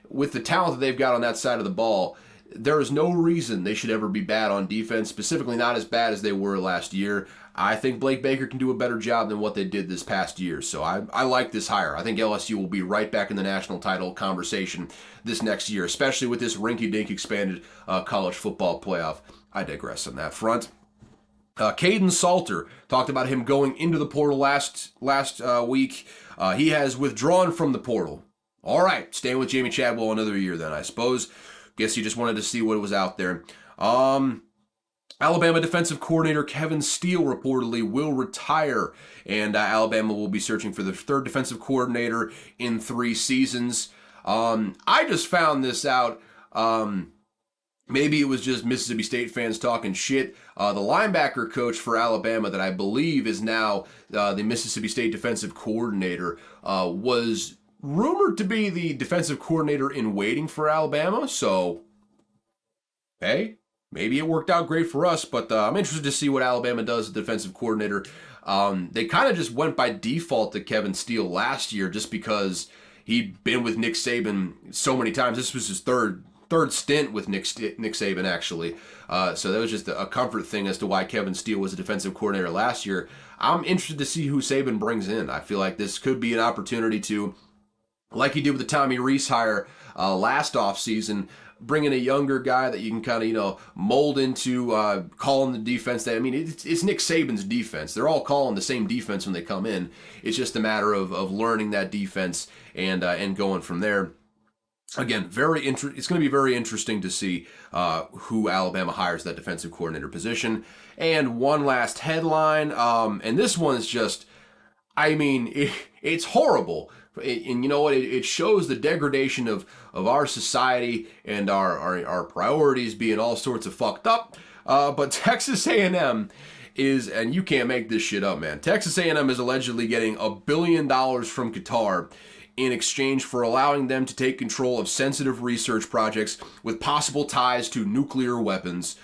Speaker 1: with the talent that they've got on that side of the ball, there is no reason they should ever be bad on defense, specifically not as bad as they were last year. I think Blake Baker can do a better job than what they did this past year. So I like this hire. I think LSU will be right back in the national title conversation this next year, especially with this rinky-dink expanded college football playoff. I digress on that front. Caden Salter, talked about him going into the portal last week. He has withdrawn from the portal. All right, staying with Jamie Chadwell another year then, I suppose. Guess he just wanted to see what was out there. Alabama defensive coordinator Kevin Steele reportedly will retire, and Alabama will be searching for the 3rd defensive coordinator in 3 seasons. I just found this out. Maybe it was just Mississippi State fans talking shit. The linebacker coach for Alabama that I believe is now the Mississippi State defensive coordinator was rumored to be the defensive coordinator in waiting for Alabama. So, hey, maybe it worked out great for us, but I'm interested to see what Alabama does as defensive coordinator. They kind of just went by default to Kevin Steele last year just because he'd been with Nick Saban so many times. This was his third stint with Nick Saban, actually. So that was just a comfort thing as to why Kevin Steele was a defensive coordinator last year. I'm interested to see who Saban brings in. I feel like this could be an opportunity to, like he did with the Tommy Rees hire last offseason, bring in a younger guy that you can kind of, mold into calling the defense. It's Nick Saban's defense. They're all calling the same defense when they come in. It's just a matter of learning that defense and going from there. Again, it's going to be very interesting to see who Alabama hires that defensive coordinator position. And one last headline, and this one is just, it's horrible. And you know what? It shows the degradation of our society and our priorities being all sorts of fucked up. But Texas A&M is, and you can't make this shit up, man. Texas A&M is allegedly getting $1 billion from Qatar in exchange for allowing them to take control of sensitive research projects with possible ties to nuclear weapons.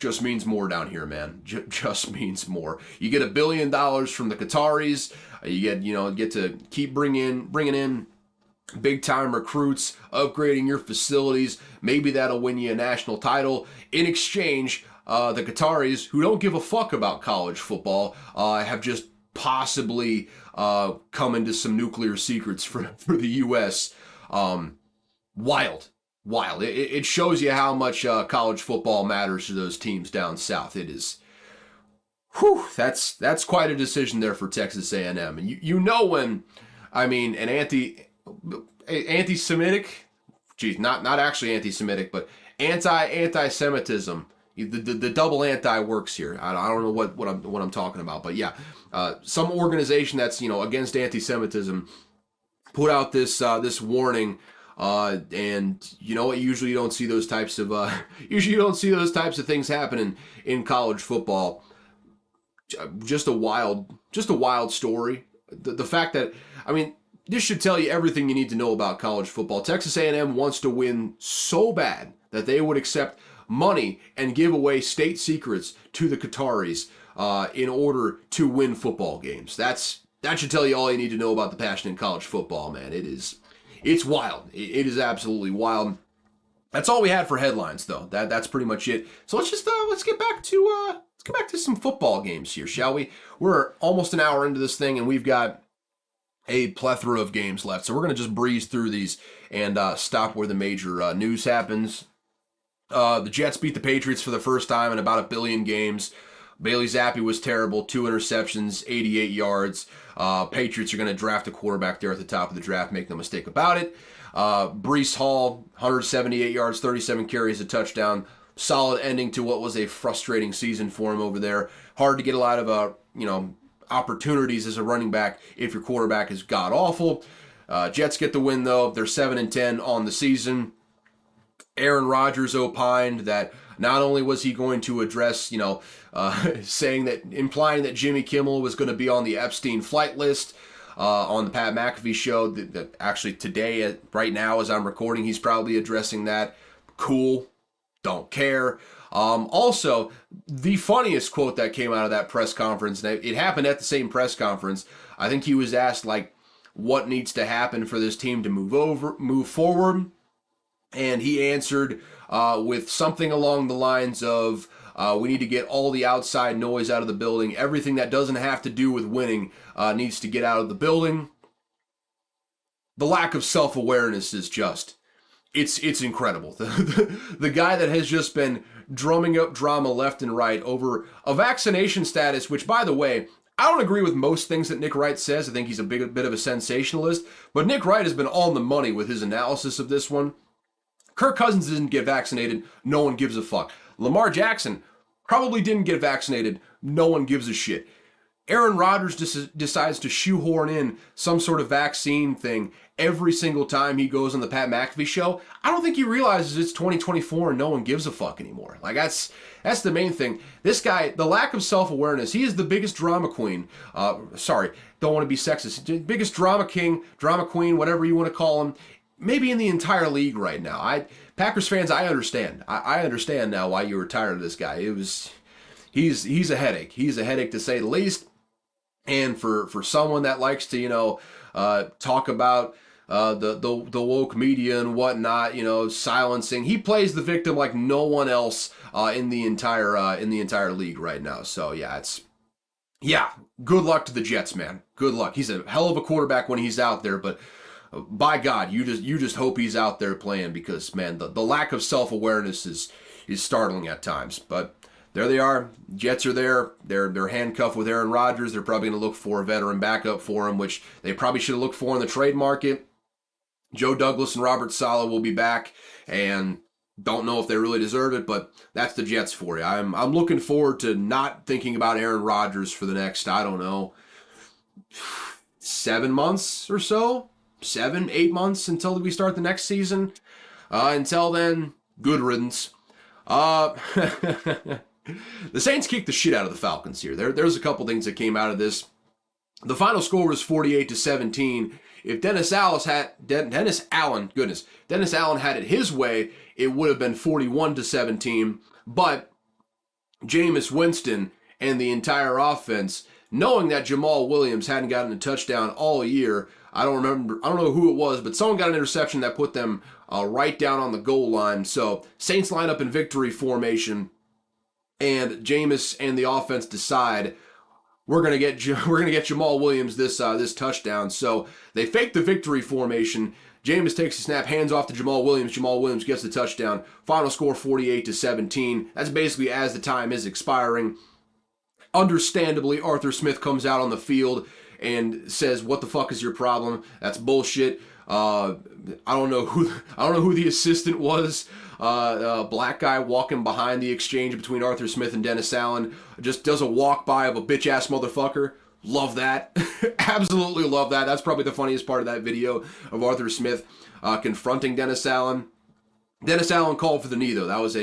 Speaker 1: Just means more down here, man. Just means more. You get $1 billion from the Qataris. You get to keep bringing in big time recruits, upgrading your facilities. Maybe that'll win you a national title. In exchange, the Qataris, who don't give a fuck about college football, have just possibly come into some nuclear secrets for the U.S. Wild. It shows you how much college football matters to those teams down south. It is Whew, that's quite a decision there for Texas A&M. And you know when, I mean, an anti-Semitic, geez, not actually anti-Semitic, but anti-Semitism. The double anti works here. I don't know what I'm talking about, but yeah, some organization that's against anti-Semitism put out this warning, and you know what? Usually you don't see those types of things happening in college football. Just a wild story. The fact that, I mean, this should tell you everything you need to know about college football. Texas A&M wants to win so bad that they would accept money and give away state secrets to the Qataris in order to win football games. That should tell you all you need to know about the passion in college football, man. It's wild. It is absolutely wild. That's all we had for headlines, though. That's pretty much it. So let's get back to some football games here, shall we? We're almost an hour into this thing, and we've got a plethora of games left. So we're going to just breeze through these and stop where the major news happens. The Jets beat the Patriots for the first time in about a billion games. Bailey Zappi was terrible, 2 interceptions, 88 yards. Patriots are going to draft a quarterback there at the top of the draft, make no mistake about it. Breece Hall, 178 yards, 37 carries, a touchdown. Solid ending to what was a frustrating season for him over there. Hard to get a lot of opportunities as a running back if your quarterback is god-awful. Jets get the win, though. They're 7-10 on the season. Aaron Rodgers opined that not only was he going to address, implying that Jimmy Kimmel was going to be on the Epstein flight list on the Pat McAfee show. That actually today, right now, as I'm recording, he's probably addressing that. Cool. Don't care. Also, the funniest quote that came out of that press conference, and it happened at the same press conference. I think he was asked, what needs to happen for this team to move forward. And he answered with something along the lines of, we need to get all the outside noise out of the building. Everything that doesn't have to do with winning needs to get out of the building. The lack of self-awareness is just, it's incredible. The guy that has just been drumming up drama left and right over a vaccination status, which, by the way, I don't agree with most things that Nick Wright says. I think he's a bit of a sensationalist. But Nick Wright has been on the money with his analysis of this one. Kirk Cousins didn't get vaccinated. No one gives a fuck. Lamar Jackson probably didn't get vaccinated. No one gives a shit. Aaron Rodgers decides to shoehorn in some sort of vaccine thing every single time he goes on the Pat McAfee show. I don't think he realizes it's 2024 and no one gives a fuck anymore. That's the main thing. This guy, the lack of self-awareness, he is the biggest drama queen. Sorry, don't want to be sexist. Biggest drama king, drama queen, whatever you want to call him. Maybe in the entire league right now. Packers fans, I understand. I understand now why you were tired of this guy. He's a headache. He's a headache to say the least. And for someone that likes to talk about the woke media and whatnot, silencing, he plays the victim like no one else in the entire league right now. So good luck to the Jets, man. Good luck. He's a hell of a quarterback when he's out there, but by God, you just hope he's out there playing, because, man, the lack of self-awareness is startling at times. But there they are. Jets are there. They're handcuffed with Aaron Rodgers. They're probably going to look for a veteran backup for him, which they probably should have looked for in the trade market. Joe Douglas and Robert Saleh will be back, and don't know if they really deserve it, but that's the Jets for you. I'm looking forward to not thinking about Aaron Rodgers for the next, 7 months or so. 7-8 months until we start the next season. Until then, good riddance. The Saints kicked the shit out of the Falcons here. There's a couple things that came out of this. The final score was 48-17. If Dennis Allen had it his way, it would have been 41-17. But Jameis Winston and the entire offense, knowing that Jamal Williams hadn't gotten a touchdown all year, I don't know who it was, but someone got an interception that put them right down on the goal line. So Saints line up in victory formation, and Jameis and the offense decide we're gonna get Jamal Williams this touchdown. So they fake the victory formation. Jameis takes the snap, hands off to Jamal Williams. Jamal Williams gets the touchdown. Final score 48-17. That's basically as the time is expiring. Understandably, Arthur Smith comes out on the field and says, "What the fuck is your problem? That's bullshit." I don't know who the assistant was. Black guy walking behind the exchange between Arthur Smith and Dennis Allen just does a walk by of a bitch ass motherfucker. Love that. Absolutely love that. That's probably the funniest part of that video of Arthur Smith confronting Dennis Allen. Dennis Allen called for the knee, though. That was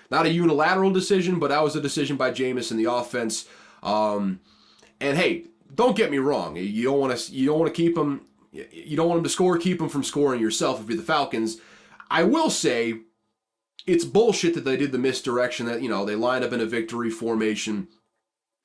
Speaker 1: not a unilateral decision, but that was a decision by Jameis in the offense. And hey, don't get me wrong. You don't want to keep him. You don't want him to score. Keep him from scoring yourself if you're the Falcons. I will say it's bullshit that they did the misdirection. That they lined up in a victory formation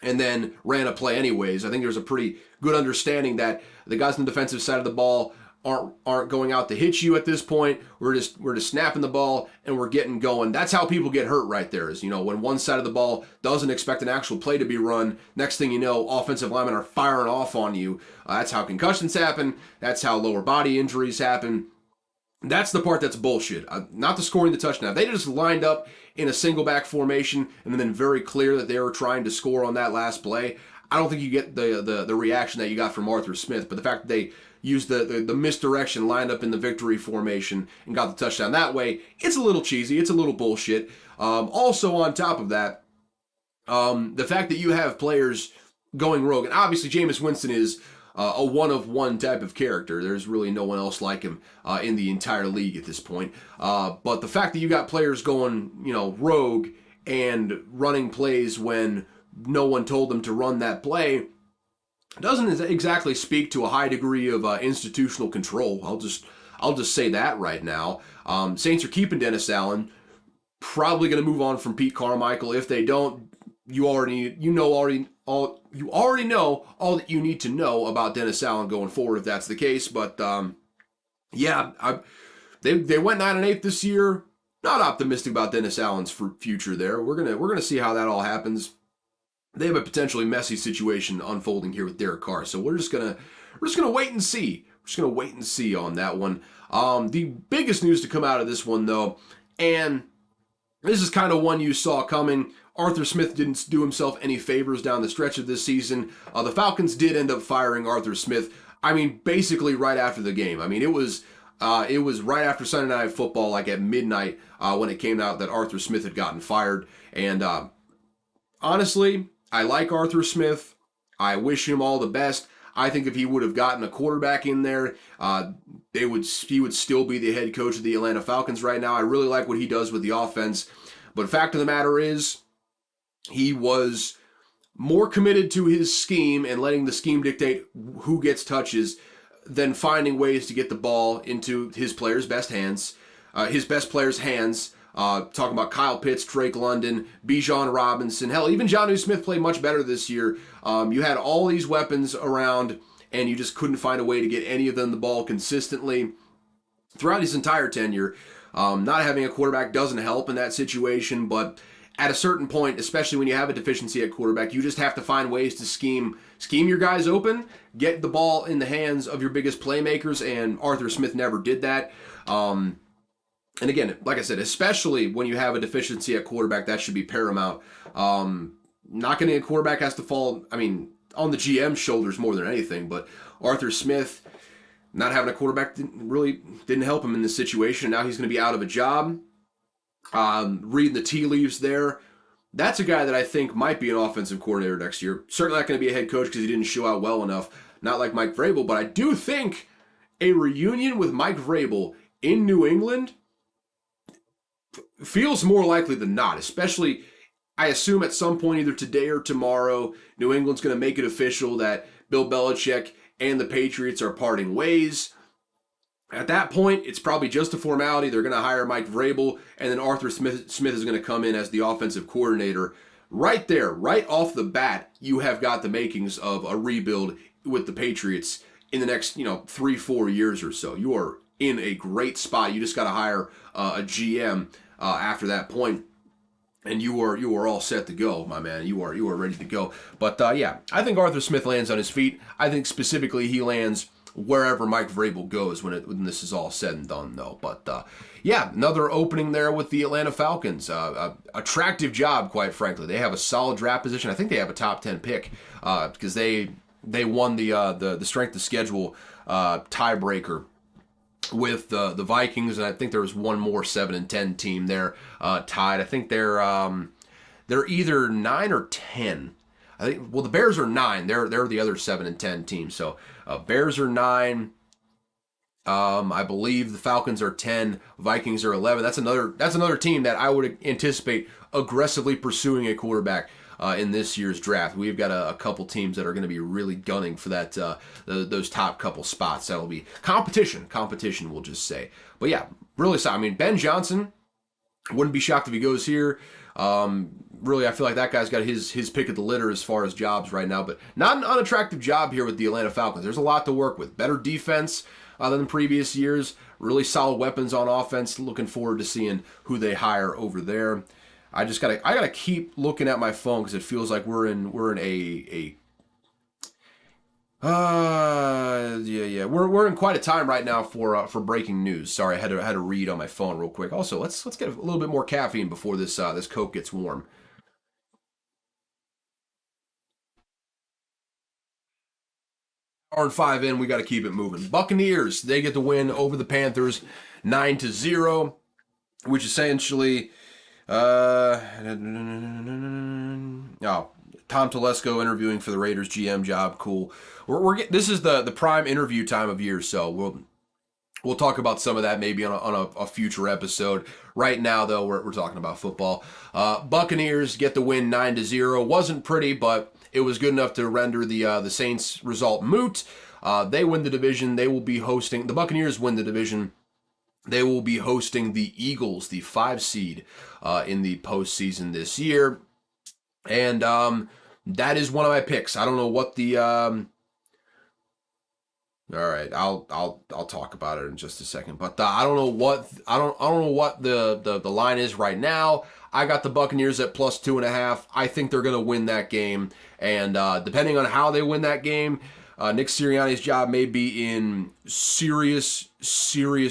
Speaker 1: and then ran a play anyways. I think there's a pretty good understanding that the guys on the defensive side of the ball aren't going out to hit you at this point. We're just snapping the ball and we're getting going. That's how people get hurt right there. Is when one side of the ball doesn't expect an actual play to be run. Next thing you know, offensive linemen are firing off on you. That's how concussions happen. That's how lower body injuries happen. That's the part that's bullshit. Not the scoring the touchdown. They just lined up in a single back formation and then very clear that they were trying to score on that last play. I don't think you get the reaction that you got from Arthur Smith, but the fact that they used the misdirection, lined up in the victory formation, and got the touchdown that way, it's a little cheesy. It's a little bullshit. Also, on top of that, the fact that you have players going rogue, and obviously Jameis Winston is a one-of-one type of character. There's really no one else like him in the entire league at this point. But the fact that you got players going, rogue and running plays when no one told them to run that play doesn't exactly speak to a high degree of institutional control. I'll just say that right now. Saints are keeping Dennis Allen. Probably going to move on from Pete Carmichael. If they don't, you already know all that you need to know about Dennis Allen going forward if that's the case. But they went 9-8 this year. Not optimistic about Dennis Allen's future there. We're gonna see how that all happens. They have a potentially messy situation unfolding here with Derek Carr, so we're just gonna wait and see. We're just gonna wait and see on that one. The biggest news to come out of this one, though, and this is kind of one you saw coming. Arthur Smith didn't do himself any favors down the stretch of this season. The Falcons did end up firing Arthur Smith. I mean, basically right after the game. I mean, it was right after Sunday Night Football, like at midnight, when it came out that Arthur Smith had gotten fired. And honestly, I like Arthur Smith. I wish him all the best. I think if he would have gotten a quarterback in there, he would still be the head coach of the Atlanta Falcons right now. I really like what he does with the offense. But the fact of the matter is, he was more committed to his scheme and letting the scheme dictate who gets touches than finding ways to get the ball into his players' best hands, his best players' hands. Talking about Kyle Pitts, Drake London, Bijan Robinson. Hell, even Jonnu Smith played much better this year. You had all these weapons around, and you just couldn't find a way to get any of them the ball consistently. Throughout his entire tenure, not having a quarterback doesn't help in that situation, but at a certain point, especially when you have a deficiency at quarterback, you just have to find ways to scheme your guys open, get the ball in the hands of your biggest playmakers, and Arthur Smith never did that. And again, like I said, especially when you have a deficiency at quarterback, that should be paramount. Not getting a quarterback has to fall, on the GM's shoulders more than anything, but Arthur Smith not having a quarterback didn't help him in this situation. Now he's going to be out of a job. Reading the tea leaves there, that's a guy that I think might be an offensive coordinator next year. Certainly not going to be a head coach because he didn't show out well enough, not like Mike Vrabel, but I do think a reunion with Mike Vrabel in New England feels more likely than not, especially, I assume at some point either today or tomorrow, New England's going to make it official that Bill Belichick and the Patriots are parting ways. At that point, it's probably just a formality. They're going to hire Mike Vrabel, and then Arthur Smith is going to come in as the offensive coordinator. Right there, right off the bat, you have got the makings of a rebuild with the Patriots in the next 3-4 years or so. You are in a great spot. You just got to hire a GM after that point, and you are all set to go, my man. You are ready to go. But I think Arthur Smith lands on his feet. I think specifically he lands wherever Mike Vrabel goes when this is all said and done, though. But yeah, another opening there with the Atlanta Falcons. Attractive job, quite frankly. They have a solid draft position. I think they have a top 10 pick because they won the strength of schedule tiebreaker with the Vikings, and I think there was one more 7-10 team there tied. I think they're either 9 or 10. I think, well, the Bears are 9. They're the other 7-10 team. So Bears are 9. I believe the Falcons are 10. Vikings are 11. That's another team that I would anticipate aggressively pursuing a quarterback in this year's draft. We've got a couple teams that are going to be really gunning for that those top couple spots. That'll be competition, we'll just say. But yeah, really solid. I mean, Ben Johnson, wouldn't be shocked if he goes here. Really, I feel like that guy's got his pick of the litter as far as jobs right now, but not an unattractive job here with the Atlanta Falcons. There's a lot to work with. Better defense than previous years. Really solid weapons on offense. Looking forward to seeing who they hire over there. I gotta keep looking at my phone because it feels like we're in we're in quite a time right now for breaking news. Sorry, I had to read on my phone real quick. Also, let's get a little bit more caffeine before this Coke gets warm. Hour and 5 in, we got to keep it moving. Buccaneers, they get the win over the Panthers, 9-0, which essentially, oh, Tom Telesco interviewing for the Raiders GM job, cool. This is the prime interview time of year, so we'll talk about some of that maybe on a future episode. Right now, though, we're talking about football. Buccaneers get the win 9-0. Wasn't pretty, but it was good enough to render the Saints result moot. They win the division. They will be hosting. The Buccaneers win the division. They will be hosting the Eagles, the 5 seed, in the postseason this year. And that is one of my picks. I don't know what the all right, I'll talk about it in just a second. But I don't know what the line is right now. I got the Buccaneers at +2.5. I think they're gonna win that game, and depending on how they win that game, Nick Sirianni's job may be in serious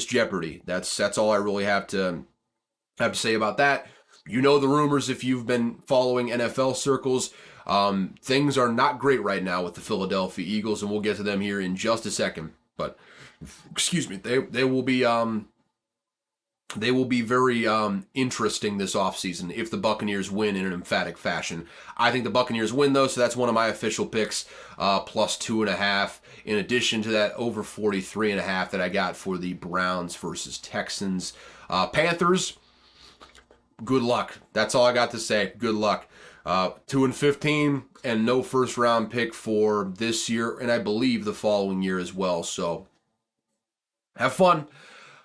Speaker 1: jeopardy. That's all I really have to say about that. You know the rumors if you've been following NFL circles. Things are not great right now with the Philadelphia Eagles, and we'll get to them here in just a second. But excuse me, they will be very interesting this offseason if the Buccaneers win in an emphatic fashion. I think the Buccaneers win though, so that's one of my official picks, +2.5. In addition to that, over 43.5 that I got for the Browns versus Texans. Panthers, good luck. That's all I got to say. Good luck. 2-15 and no first round pick for this year, and I believe the following year as well. So have fun.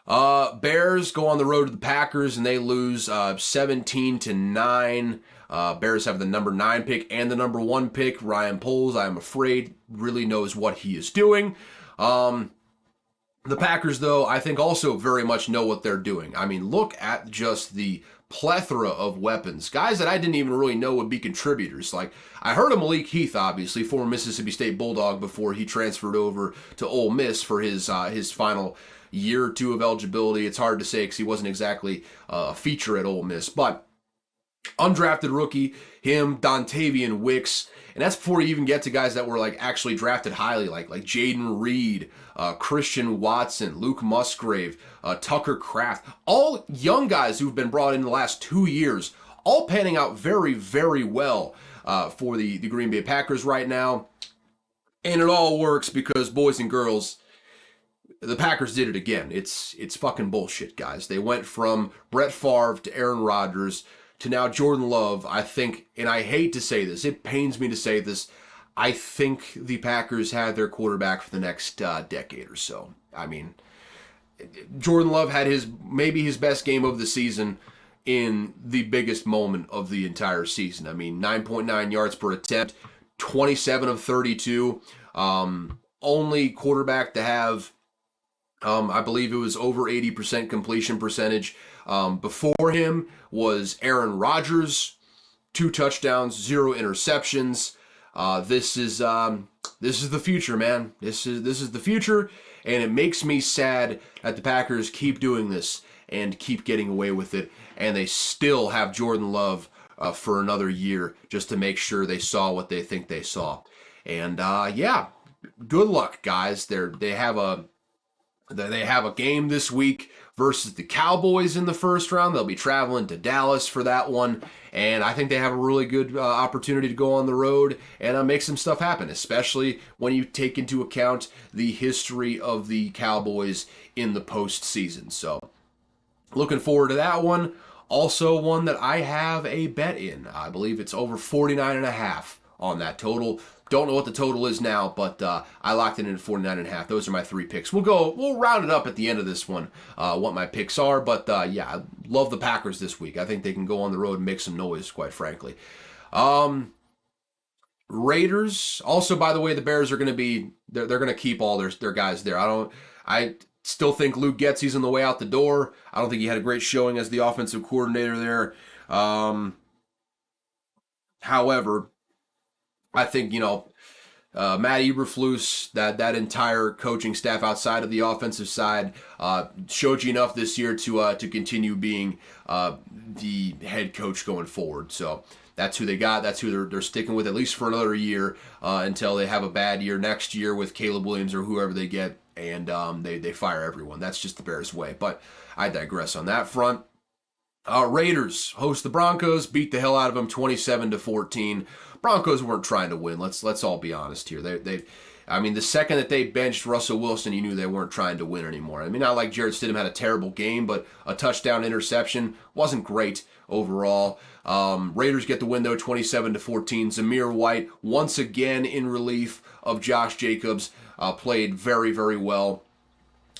Speaker 1: Bears go on the road to the Packers and they lose 17-9. Bears have the number 9 pick and the number 1 pick. Ryan Poles, I'm afraid, really knows what he is doing. The Packers, though, I think also very much know what they're doing. I mean, look at just the plethora of weapons. Guys that I didn't even really know would be contributors. Like, I heard of Malik Heath, obviously, former Mississippi State Bulldog, before he transferred over to Ole Miss for his final year or two of eligibility. It's hard to say because he wasn't exactly a feature at Ole Miss. But undrafted rookie, him, Dontavian Wicks, and that's before you even get to guys that were like actually drafted highly, like Jaden Reed, Christian Watson, Luke Musgrave, Tucker Kraft, all young guys who've been brought in the last 2 years, all panning out very, very well for the Green Bay Packers right now. And it all works because, boys and girls, the Packers did it again. It's fucking bullshit, guys. They went from Brett Favre to Aaron Rodgers to now Jordan Love. I think, and I hate to say this, it pains me to say this, I think the Packers had their quarterback for the next decade or so. I mean, Jordan Love had maybe his best game of the season in the biggest moment of the entire season. I mean, 9.9 yards per attempt, 27 of 32. Only quarterback to have, I believe it was over 80% completion percentage. Before him was Aaron Rodgers, 2 touchdowns, 0 interceptions. This is this is the future, man. This is the future, and it makes me sad that the Packers keep doing this and keep getting away with it, and they still have Jordan Love for another year just to make sure they saw what they think they saw. And yeah, good luck, guys. They have a game this week versus the Cowboys in the first round. They'll be traveling to Dallas for that one, and I think they have a really good opportunity to go on the road and make some stuff happen, especially when you take into account the history of the Cowboys in the postseason. So looking forward to that one. Also one that I have a bet in. I believe it's over 49.5 on that total. Don't know what the total is now, but I locked it in at 49.5. Those are my 3 picks. We'll round it up at the end of this one, what my picks are. But yeah, I love the Packers this week. I think they can go on the road and make some noise, quite frankly. Raiders. Also, by the way, the Bears are going to be they're going to keep all their guys there. I still think Luke Getsy's on the way out the door. I don't think he had a great showing as the offensive coordinator there. However, I think, Matt Eberflus, that entire coaching staff outside of the offensive side, showed you enough this year to continue being the head coach going forward. So that's who they got. That's who they're sticking with, at least for another year, until they have a bad year next year with Caleb Williams or whoever they get, and they fire everyone. That's just the Bears' way. But I digress on that front. Raiders host the Broncos, beat the hell out of them 27-14. Broncos weren't trying to win. Let's all be honest here. The second that they benched Russell Wilson, you knew they weren't trying to win anymore. I mean, not like Jarrett Stidham had a terrible game, but a touchdown interception wasn't great overall. Raiders get the win though, 27-14. Zamir White once again in relief of Josh Jacobs, played very, very well.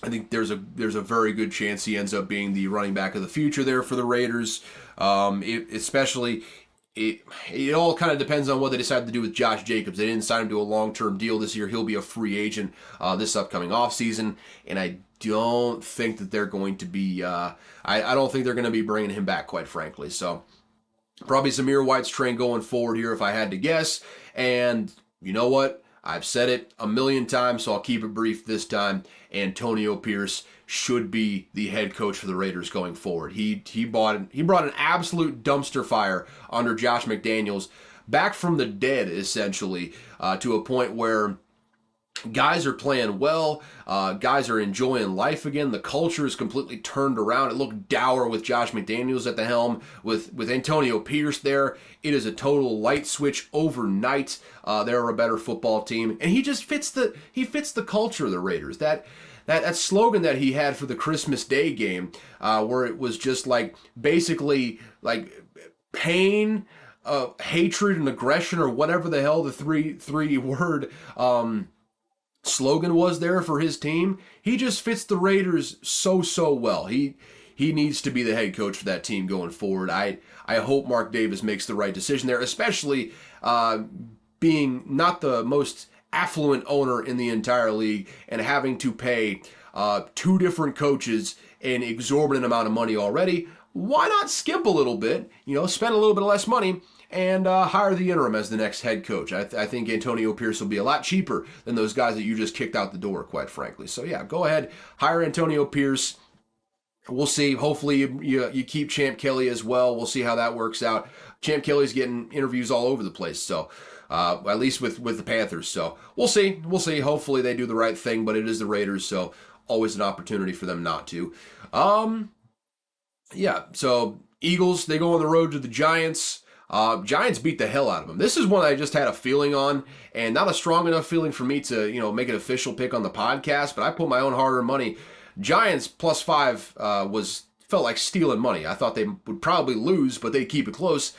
Speaker 1: I think there's a very good chance he ends up being the running back of the future there for the Raiders. It all kind of depends on what they decide to do with Josh Jacobs. They didn't sign him to a long-term deal this year. He'll be a free agent this upcoming offseason, and I don't think that they're going to be. I don't think they're going to be bringing him back, quite frankly. So probably Zamir White's train going forward here, if I had to guess. And you know what? I've said it a million times, so I'll keep it brief this time. Antonio Pierce should be the head coach for the Raiders going forward. He brought an absolute dumpster fire under Josh McDaniels, back from the dead, essentially, to a point where guys are playing well. Guys are enjoying life again. The culture is completely turned around. It looked dour with Josh McDaniels at the helm. With Antonio Pierce there, it is a total light switch overnight. They're a better football team, and he just fits the culture of the Raiders. That slogan that he had for the Christmas Day game, where it was just like basically like pain, hatred, and aggression, or whatever the hell the three word slogan was there for his team. He just fits the Raiders so well. He needs to be the head coach for that team going forward. I hope Mark Davis makes the right decision there, especially being not the most affluent owner in the entire league and having to pay 2 different coaches an exorbitant amount of money already. Why not skimp a little bit, spend a little bit less money, and hire the interim as the next head coach. I think Antonio Pierce will be a lot cheaper than those guys that you just kicked out the door, quite frankly. So yeah, go ahead, hire Antonio Pierce. We'll see. Hopefully you keep Champ Kelly as well. We'll see how that works out. Champ Kelly's getting interviews all over the place, so at least with the Panthers. So we'll see. Hopefully they do the right thing, but it is the Raiders, so always an opportunity for them not to. Yeah, so Eagles, they go on the road to the Giants. Giants beat the hell out of them. This is one I just had a feeling on, and not a strong enough feeling for me to, make an official pick on the podcast, but I put my own hard-earned money. Giants +5 felt like stealing money. I thought they would probably lose, but they'd keep it close.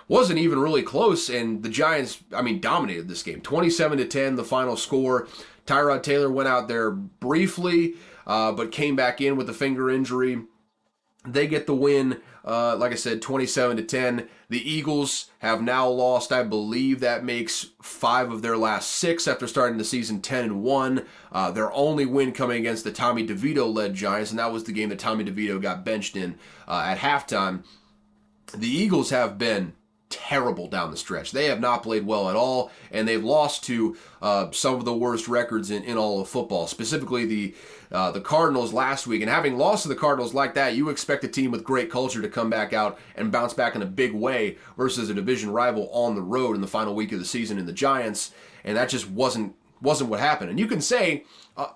Speaker 1: Wasn't even really close, and the Giants, dominated this game. 27-10, the final score. Tyrod Taylor went out there briefly, but came back in with a finger injury. They get the win, like I said, 27-10. The Eagles have now lost, I believe that makes 5 of their last 6 after starting the season 10-1. Their only win coming against the Tommy DeVito-led Giants, and that was the game that Tommy DeVito got benched in at halftime. The Eagles have been terrible down the stretch. They have not played well at all, and they've lost to some of the worst records in all of football, specifically the Cardinals last week. And having lost to the Cardinals like that, you expect a team with great culture to come back out and bounce back in a big way versus a division rival on the road in the final week of the season in the Giants, and that just wasn't what happened. And you can say,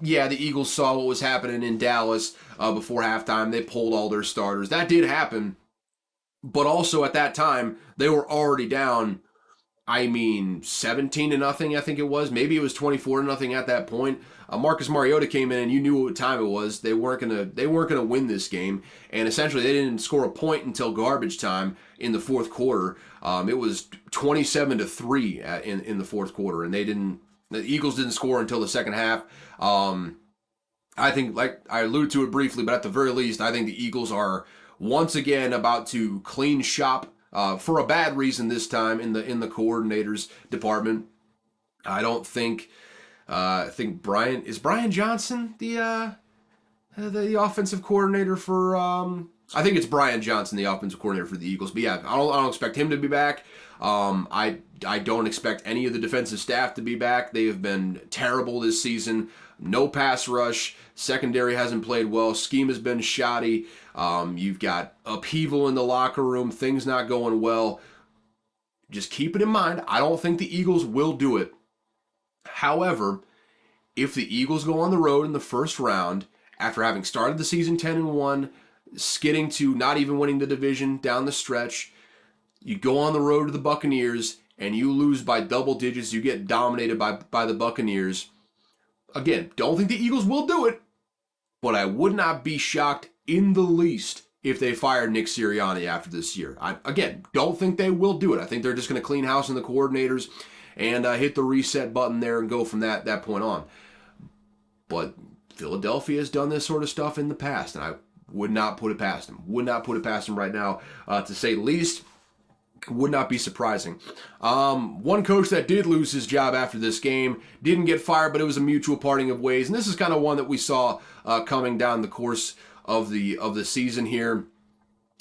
Speaker 1: yeah, the Eagles saw what was happening in Dallas before halftime. They pulled all their starters. That did happen. But also at that time, they were already down, 17-0, I think it was. Maybe it was 24-0 at that point. Marcus Mariota came in, and you knew what time it was. They weren't gonna win this game, and essentially they didn't score a point until garbage time in the fourth quarter. It was 27-3 in the fourth quarter, and the Eagles didn't score until the second half. I think, like I alluded to it briefly, but at the very least, I think the Eagles are once again about to clean shop for a bad reason this time in the coordinators department. I don't think I think Brian Johnson the offensive coordinator for I think it's Brian Johnson, the offensive coordinator for the Eagles. But yeah, I don't expect him to be back. I don't expect any of the defensive staff to be back. They have been terrible this season. No pass rush. Secondary hasn't played well. Scheme has been shoddy. You've got upheaval in the locker room. Things not going well. Just keep it in mind, I don't think the Eagles will do it. However, if the Eagles go on the road in the first round, after having started the season 10-1, skidding to not even winning the division down the stretch, you go on the road to the Buccaneers and you lose by double digits, you get dominated by the Buccaneers. Again, don't think the Eagles will do it, but I would not be shocked in the least if they fired Nick Sirianni after this year. I, again, don't think they will do it. I think they're just going to clean house in the coordinators and hit the reset button there and go from that point on. But Philadelphia has done this sort of stuff in the past, and I would not put it past them. Would not put it past them right now, to say the least. Would not be surprising. One coach that did lose his job after this game didn't get fired, but it was a mutual parting of ways. And this is kind of one that we saw coming down the course of the season here.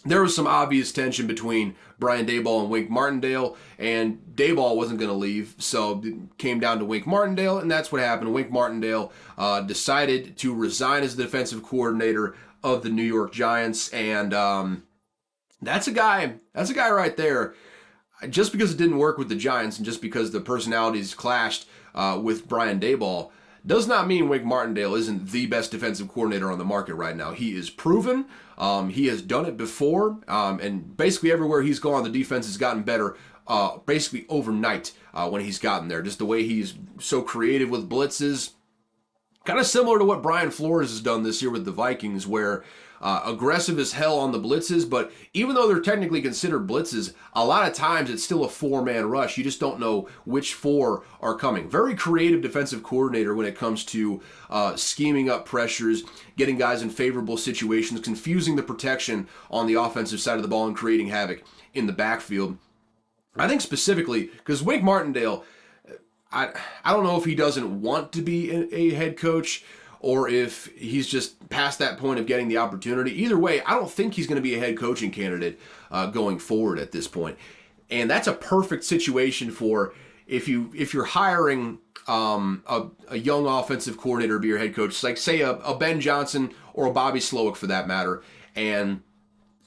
Speaker 1: There was some obvious tension between Brian Daboll and Wink Martindale, and Daboll wasn't going to leave, so it came down to Wink Martindale, and that's what happened. Wink Martindale decided to resign as the defensive coordinator of the New York Giants, and that's a guy right there. Just because it didn't work with the Giants and just because the personalities clashed with Brian Daboll does not mean Wink Martindale isn't the best defensive coordinator on the market right now. He is proven. He has done it before. And basically everywhere he's gone, the defense has gotten better basically overnight when he's gotten there. Just the way he's so creative with blitzes. Kind of similar to what Brian Flores has done this year with the Vikings, where aggressive as hell on the blitzes, but even though they're technically considered blitzes, a lot of times it's still a four-man rush. You just don't know which four are coming. Very creative defensive coordinator when it comes to scheming up pressures, getting guys in favorable situations, confusing the protection on the offensive side of the ball, and creating havoc in the backfield. I think specifically, because Wink Martindale, I don't know if he doesn't want to be a head coach or if he's just past that point of getting the opportunity. Either way, I don't think he's going to be a head coaching candidate going forward at this point. And that's a perfect situation for if you're hiring a young offensive coordinator to be your head coach, like say a Ben Johnson or a Bobby Slowick for that matter, and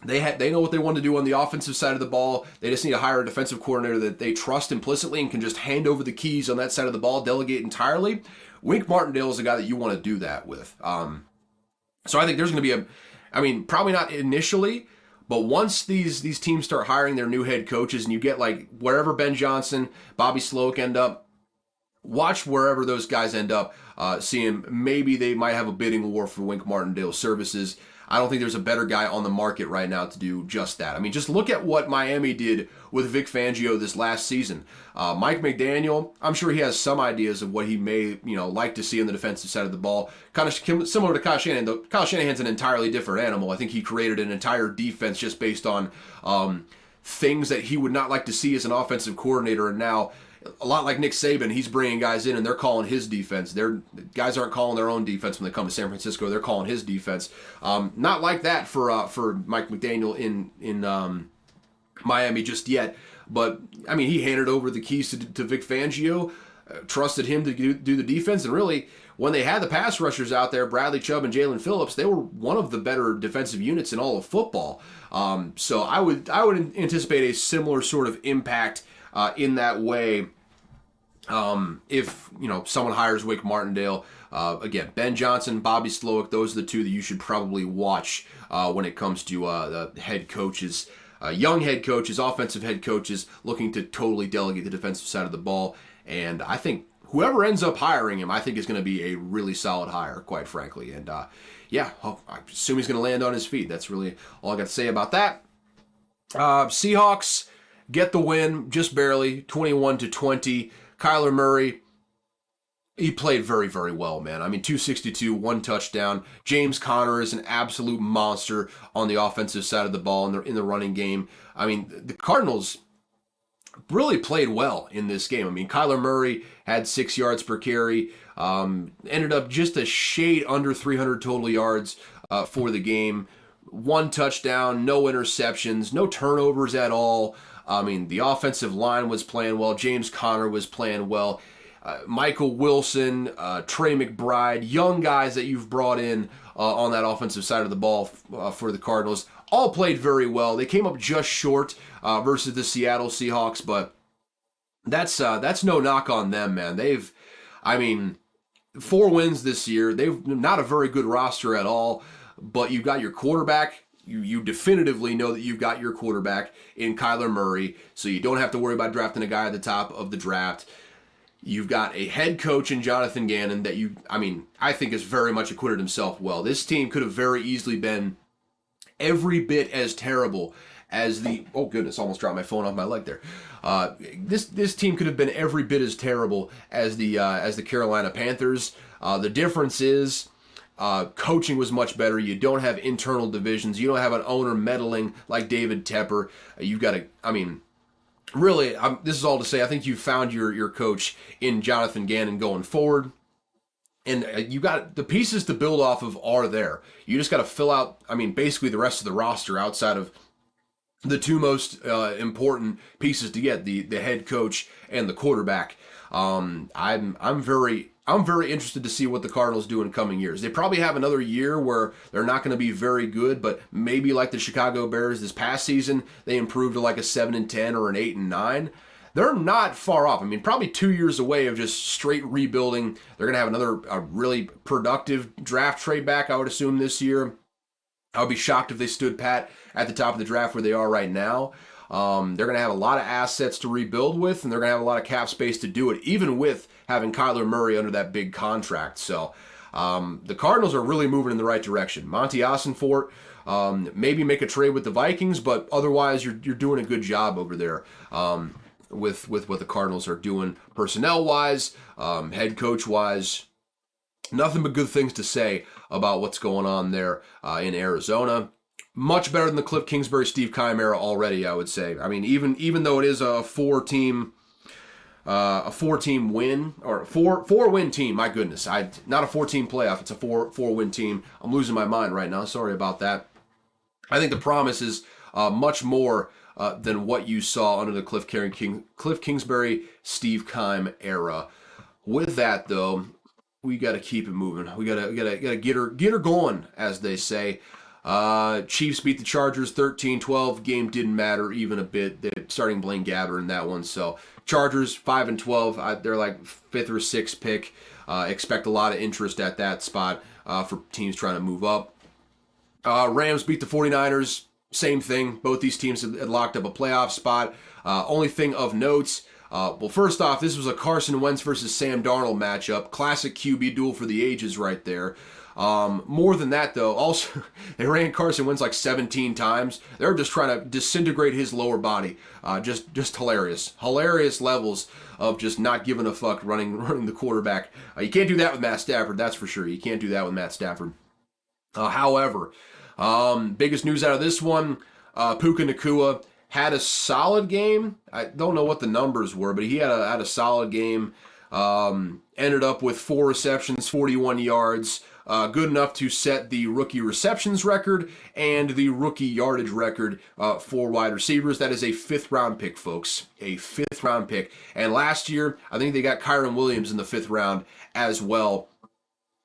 Speaker 1: they know what they want to do on the offensive side of the ball. They just need to hire a defensive coordinator that they trust implicitly and can just hand over the keys on that side of the ball, delegate entirely. Wink Martindale is the guy that you want to do that with. So I think there's going to be probably not initially, but once these teams start hiring their new head coaches and you get like wherever Ben Johnson, Bobby Slowick end up, watch wherever those guys end up, seeing maybe they might have a bidding war for Wink Martindale's services. I don't think there's a better guy on the market right now to do just that. I mean, just look at what Miami did with Vic Fangio this last season. Mike McDaniel, I'm sure he has some ideas of what he may, like to see on the defensive side of the ball. Kind of similar to Kyle Shanahan, though Kyle Shanahan's an entirely different animal. I think he created an entire defense just based on things that he would not like to see as an offensive coordinator, and now a lot like Nick Saban, he's bringing guys in and they're calling his defense. Guys aren't calling their own defense when they come to San Francisco. They're calling his defense. Not like that for Mike McDaniel in Miami just yet. but I mean, he handed over the keys to Vic Fangio, trusted him to do the defense, and really, when they had the pass rushers out there, Bradley Chubb and Jalen Phillips, they were one of the better defensive units in all of football. So I would anticipate a similar sort of impact in that way. If someone hires Wake Martindale, again, Ben Johnson, Bobby Slowick, those are the two that you should probably watch when it comes to the head coaches, young head coaches, offensive head coaches looking to totally delegate the defensive side of the ball. And I think whoever ends up hiring him, I think is going to be a really solid hire, quite frankly. And I assume he's going to land on his feet. That's really all I got to say about that. Seahawks get the win, just barely, 21-20. Kyler Murray, he played very, very well, man. I mean, 262, 1 touchdown. James Conner is an absolute monster on the offensive side of the ball in the running game. I mean, the Cardinals really played well in this game. I mean, Kyler Murray had 6 yards per carry, ended up just a shade under 300 total yards for the game. 1 touchdown, no interceptions, no turnovers at all. I mean, the offensive line was playing well. James Conner was playing well. Michael Wilson, Trey McBride, young guys that you've brought in on that offensive side of the ball for the Cardinals, all played very well. They came up just short versus the Seattle Seahawks, but that's no knock on them, man. 4 wins this year. They've not a very good roster at all, but you've got your quarterback. You definitively know that you've got your quarterback in Kyler Murray, so you don't have to worry about drafting a guy at the top of the draft. You've got a head coach in Jonathan Gannon that I think has very much acquitted himself well. This team could have very easily been every bit as terrible as the, oh goodness, almost dropped my phone off my leg there. This team could have been every bit as terrible as the Carolina Panthers. The difference is, coaching was much better. You don't have internal divisions. You don't have an owner meddling like David Tepper. You've got really, this is all to say, I think you found your coach in Jonathan Gannon going forward. And you got the pieces to build off of are there. You just got to fill out, basically the rest of the roster outside of the 2 most important pieces to get, the head coach and the quarterback. I'm very interested to see what the Cardinals do in coming years. They probably have another year where they're not going to be very good, but maybe like the Chicago Bears this past season, they improved to like a 7-10 or an 8-9. They're not far off. Probably 2 years away of just straight rebuilding. They're going to have another really productive draft trade back, I would assume, this year. I would be shocked if they stood pat at the top of the draft where they are right now. They're going to have a lot of assets to rebuild with, and they're going to have a lot of cap space to do it, even with having Kyler Murray under that big contract. So the Cardinals are really moving in the right direction. Monty Ossenfort, maybe make a trade with the Vikings, but otherwise you're doing a good job over there with what the Cardinals are doing personnel-wise, head coach-wise. Nothing but good things to say about what's going on there in Arizona. Much better than the Cliff Kingsbury, Steve Keim era already, I would say. Even though it is a 4-team win, or a four-win team, my goodness. Not a 4-team playoff, it's a four-win team. I'm losing my mind right now, sorry about that. I think the promise is much more than what you saw under the Cliff Kingsbury, Steve Keim era. With that, though, we got to keep it moving. We got to get her going, as they say. Chiefs beat the Chargers 13-12. Game didn't matter even a bit. They're starting Blaine Gabbert in that one. So Chargers 5-12. They're like 5th or 6th pick. Expect a lot of interest at that spot for teams trying to move up. Rams beat the 49ers. Same thing. Both these teams had locked up a playoff spot. Only thing of note, well, first off, this was a Carson Wentz versus Sam Darnold matchup. Classic QB duel for the ages right there. More than that, though, also, they ran Carson Wentz like 17 times. They're just trying to disintegrate his lower body. Just hilarious. Hilarious levels of just not giving a fuck running the quarterback. You can't do that with Matt Stafford, that's for sure. You can't do that with Matt Stafford. However, biggest news out of this one, Puka Nacua had a solid game. I don't know what the numbers were, but he had a solid game. Ended up with 4 receptions, 41 yards. Good enough to set the rookie receptions record and the rookie yardage record for wide receivers. That is a 5th round pick, folks. A 5th round pick. And last year, I think they got Kyron Williams in the 5th round as well,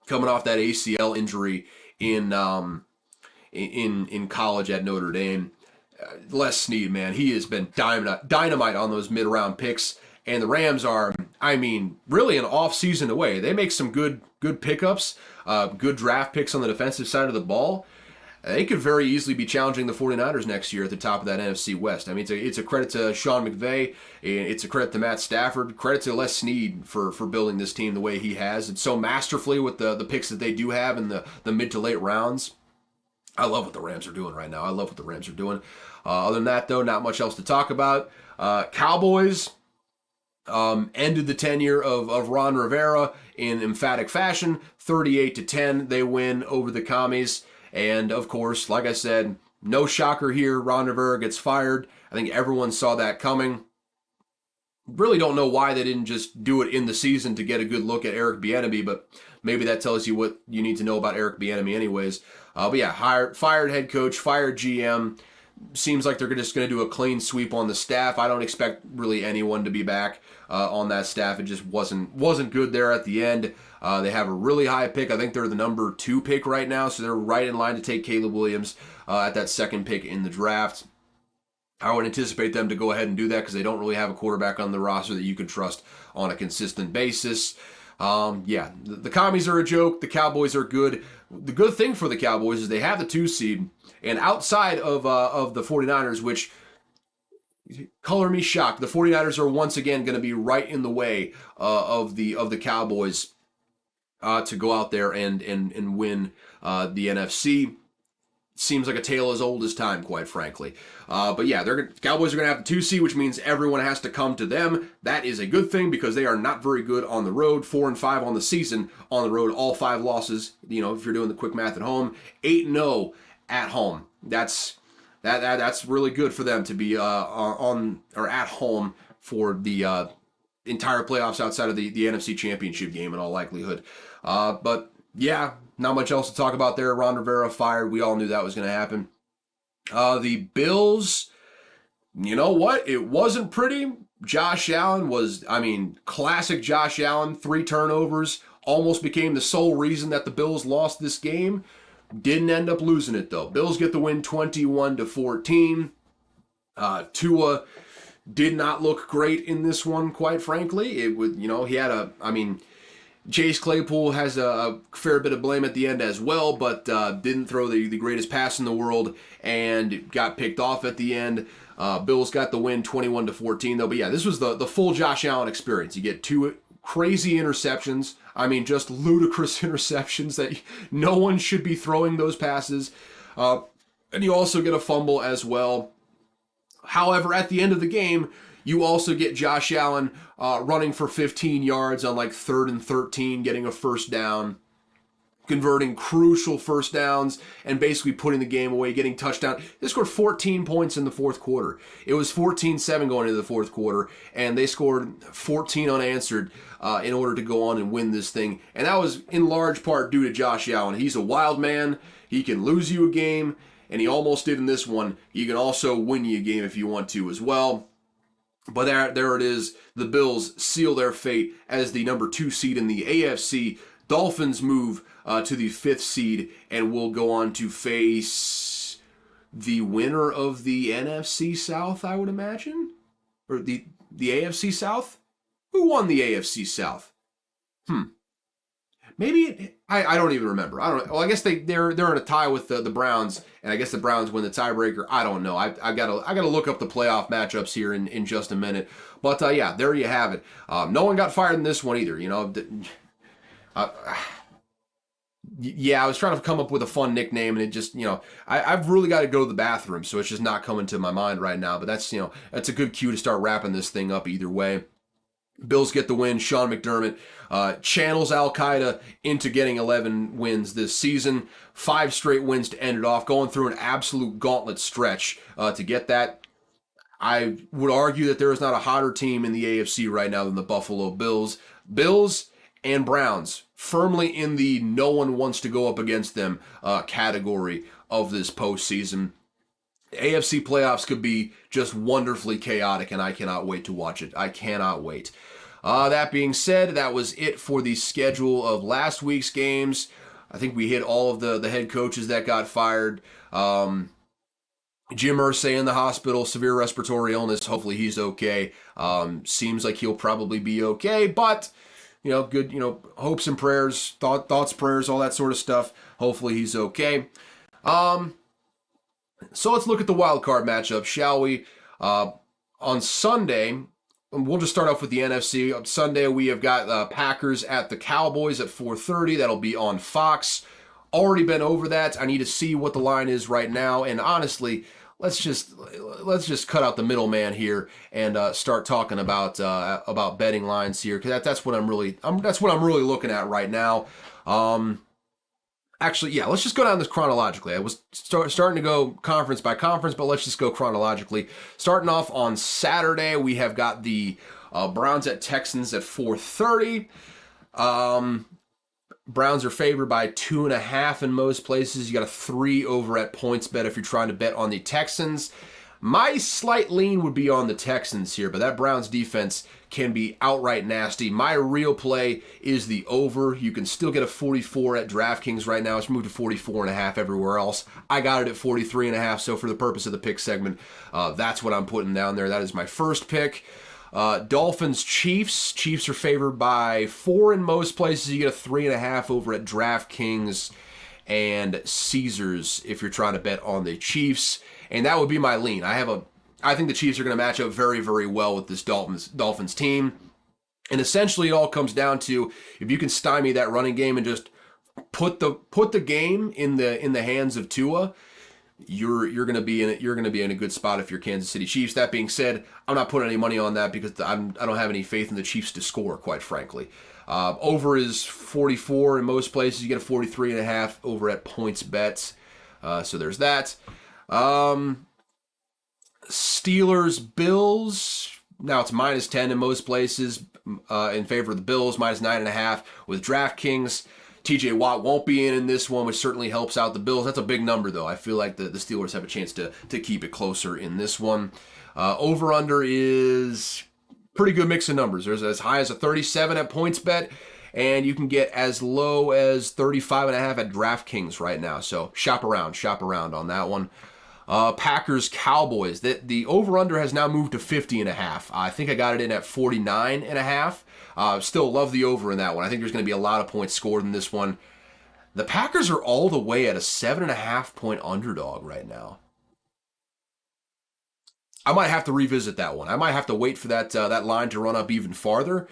Speaker 1: coming off that ACL injury in college at Notre Dame. Les Snead, man, he has been dynamite on those mid-round picks. And the Rams are, I mean, really an off-season away. They make some good pickups, good draft picks on the defensive side of the ball. They could very easily be challenging the 49ers next year at the top of that NFC West. I mean, it's a credit to Sean McVay. It's a credit to Matt Stafford. Credit to Les Snead for building this team the way he has. It's so masterfully with the picks that they do have in the mid to late rounds. I love what the Rams are doing right now. I love what the Rams are doing. Other than that, though, not much else to talk about. Cowboys ended the tenure of Ron Rivera in emphatic fashion. 38-10, they win over the Commies. And, of course, like I said, no shocker here. Ron Rivera gets fired. I think everyone saw that coming. Really don't know why they didn't just do it in the season to get a good look at Eric Bieniemy, but maybe that tells you what you need to know about Eric Bieniemy anyways. But yeah, fired head coach, fired GM. Seems like they're just going to do a clean sweep on the staff. I don't expect really anyone to be back on that staff. It just wasn't good there at the end. They have a really high pick. I think they're the number 2 pick right now, so they're right in line to take Caleb Williams at that 2nd pick in the draft. I would anticipate them to go ahead and do that because they don't really have a quarterback on the roster that you can trust on a consistent basis. Yeah, the Commies are a joke. The Cowboys are good. The good thing for the Cowboys is they have the 2 seed, and outside of the 49ers, which color me shocked, the 49ers are once again going to be right in the way of the Cowboys to go out there and win the NFC. Seems like a tale as old as time, quite frankly. But yeah, Cowboys are going to have the 2 seed, which means everyone has to come to them. That is a good thing because they are not very good on the road. 4-5 on the season on the road, all 5 losses. You know, if you're doing the quick math at home, 8-0 at home. That's really good for them to be on or at home for the entire playoffs outside of the NFC Championship game in all likelihood. But yeah, not much else to talk about there. Ron Rivera fired. We all knew that was going to happen. The Bills, you know what? It wasn't pretty. Josh Allen was, classic Josh Allen. 3 turnovers. Almost became the sole reason that the Bills lost this game. Didn't end up losing it, though. Bills get the win 21-14. Tua did not look great in this one, quite frankly. It would, he had Chase Claypool has a fair bit of blame at the end as well, but didn't throw the greatest pass in the world and got picked off at the end. Bills got the win 21-14, though. But yeah, this was the full Josh Allen experience. You get 2 crazy interceptions. Just ludicrous interceptions that no one should be throwing those passes. And you also get a fumble as well. However, at the end of the game, you also get Josh Allen running for 15 yards on 3rd and 13, getting a first down, converting crucial first downs, and basically putting the game away, getting touchdown. They scored 14 points in the 4th quarter. It was 14-7 going into the 4th quarter, and they scored 14 unanswered in order to go on and win this thing. And that was in large part due to Josh Allen. He's a wild man. He can lose you a game, and he almost did in this one. He can also win you a game if you want to as well. But there it is. The Bills seal their fate as the number 2 seed in the AFC. Dolphins move to the 5th seed and will go on to face the winner of the NFC South, I would imagine? Or the AFC South? Who won the AFC South? Maybe I don't even remember. I don't know. Well, I guess they're in a tie with the Browns, and I guess the Browns win the tiebreaker. I don't know. I gotta look up the playoff matchups here in just a minute. But yeah, there you have it. No one got fired in this one either. Yeah, I was trying to come up with a fun nickname, and it just I've really got to go to the bathroom, so it's just not coming to my mind right now. But that's that's a good cue to start wrapping this thing up either way. Bills get the win. Sean McDermott channels Al-Qaeda into getting 11 wins this season. 5 straight wins to end it off, going through an absolute gauntlet stretch to get that. I would argue that there is not a hotter team in the AFC right now than the Buffalo Bills. Bills and Browns firmly in the no one wants to go up against them category of this postseason. AFC playoffs could be just wonderfully chaotic, and I cannot wait to watch it. I cannot wait. That being said, that was it for the schedule of last week's games. I think we hit all of the head coaches that got fired. Jim Irsay in the hospital, severe respiratory illness. Hopefully he's okay. Seems like he'll probably be okay, but good, hopes and prayers, thoughts, prayers, all that sort of stuff. Hopefully he's okay. So let's look at the wild card matchup, shall we? On Sunday, we'll just start off with the NFC. On Sunday, we have got Packers at the Cowboys at 4:30. That'll be on Fox. Already been over that. I need to see what the line is right now. And honestly, let's just cut out the middleman here and start talking about betting lines here, because that's what I'm really looking at right now. Actually, yeah, let's just go down this chronologically. I was starting to go conference by conference, but let's just go chronologically. Starting off on Saturday, we have got the Browns at Texans at 4:30. Browns are favored by 2.5 in most places. You got a 3 over at PointsBet if you're trying to bet on the Texans. My slight lean would be on the Texans here, but that Browns defense can be outright nasty. My real play is the over. You can still get a 44 at DraftKings right now. It's moved to 44.5 everywhere else. I got it at 43.5, so for the purpose of the pick segment, that's what I'm putting down there. That is my first pick. Dolphins, Chiefs. Chiefs are favored by 4 in most places. You get a 3.5 over at DraftKings and Caesars if you're trying to bet on the Chiefs. And that would be my lean. I think the Chiefs are going to match up very, very well with this Dolphins team. And essentially it all comes down to, if you can stymie that running game and just put the game in the hands of Tua, you're going to be in a good spot if you're Kansas City Chiefs. That being said, I'm not putting any money on that because I don't have any faith in the Chiefs to score, quite frankly. Over is 44 in most places. You get a 43.5 over at PointsBet. So there's that. Steelers, Bills. Now it's -10 in most places in favor of the Bills, -9.5 with DraftKings. TJ Watt won't be in this one, which certainly helps out the Bills. That's a big number, though. I feel like the Steelers have a chance to keep it closer in this one. Over-under is pretty good mix of numbers. There's as high as a 37 at PointsBet, and you can get as low as 35.5 at DraftKings right now. So shop around on that one. Packers, Cowboys. The over-under has now moved to 50.5. I think I got it in at 49.5. Still love the over in that one. I think there's going to be a lot of points scored in this one. The Packers are all the way at a 7.5 point underdog right now. I might have to revisit that one. I might have to wait for that line to run up even farther.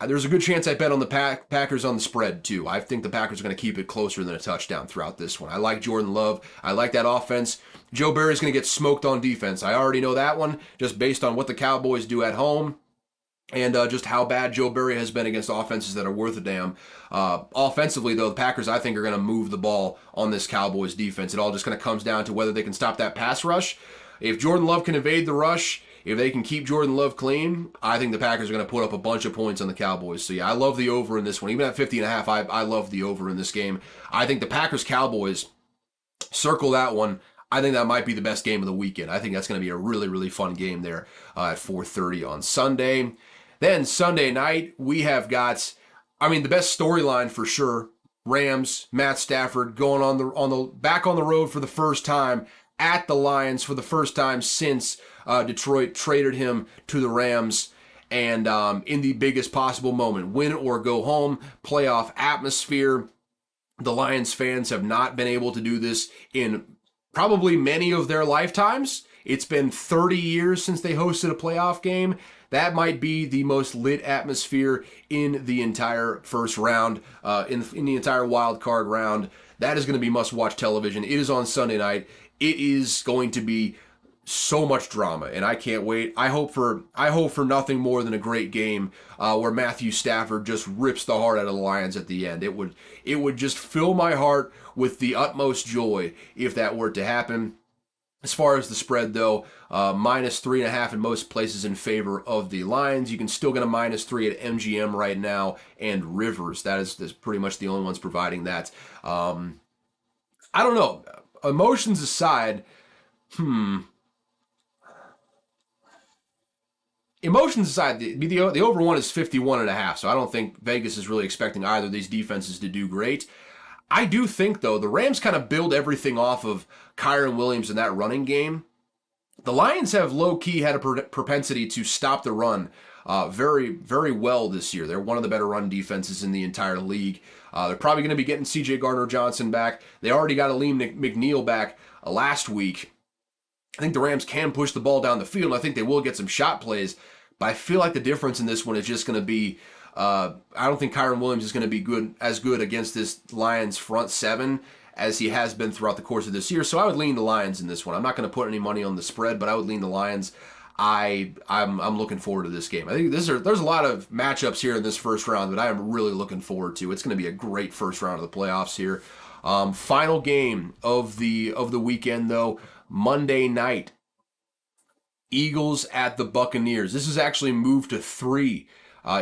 Speaker 1: There's a good chance I bet on the Packers on the spread, too. I think the Packers are going to keep it closer than a touchdown throughout this one. I like Jordan Love. I like that offense. Joe Barry's going to get smoked on defense. I already know that one, just based on what the Cowboys do at home and just how bad Joe Barry has been against offenses that are worth a damn. Offensively, though, the Packers, I think, are going to move the ball on this Cowboys defense. It all just kind of comes down to whether they can stop that pass rush. If Jordan Love can evade the rush, if they can keep Jordan Love clean, I think the Packers are going to put up a bunch of points on the Cowboys. So, yeah, I love the over in this one. Even at 50.5, I love the over in this game. I think the Packers-Cowboys, circle that one. I think that might be the best game of the weekend. I think that's going to be a really, really fun game there at 4:30 on Sunday. Then Sunday night, we have got, the best storyline for sure. Rams, Matt Stafford going back on the road for the first time at the Lions for the first time since Detroit traded him to the Rams, and in the biggest possible moment, win or go home, playoff atmosphere. The Lions fans have not been able to do this in probably many of their lifetimes. It's been 30 years since they hosted a playoff game. That might be the most lit atmosphere in the entire first round, in the entire wild card round. That is going to be must-watch television. It is on Sunday night. It is going to be so much drama, and I can't wait. I hope for nothing more than a great game where Matthew Stafford just rips the heart out of the Lions at the end. It would just fill my heart with the utmost joy if that were to happen. As far as the spread, though, -3.5 in most places in favor of the Lions. You can still get a -3 at MGM right now and Rivers. That's pretty much the only ones providing that. I don't know. Emotions aside, emotions aside, the over one is 51.5. So I don't think Vegas is really expecting either of these defenses to do great. I do think, though, the Rams kind of build everything off of Kyron Williams in that running game. The Lions have low-key had a propensity to stop the run very, very well this year. They're one of the better run defenses in the entire league. They're probably going to be getting C.J. Gardner-Johnson back. They already got Aleem McNeil back last week. I think the Rams can push the ball down the field. I think they will get some shot plays, but I feel like the difference in this one is just going to be I don't think Kyron Williams is going to be as good against this Lions front seven as he has been throughout the course of this year. So I would lean the Lions in this one. I'm not going to put any money on the spread, but I would lean the Lions. I'm looking forward to this game. I think there's a lot of matchups here in this first round that I am really looking forward to. It's going to be a great first round of the playoffs here. Final game of the weekend, though, Monday night. Eagles at the Buccaneers. This is actually moved to 3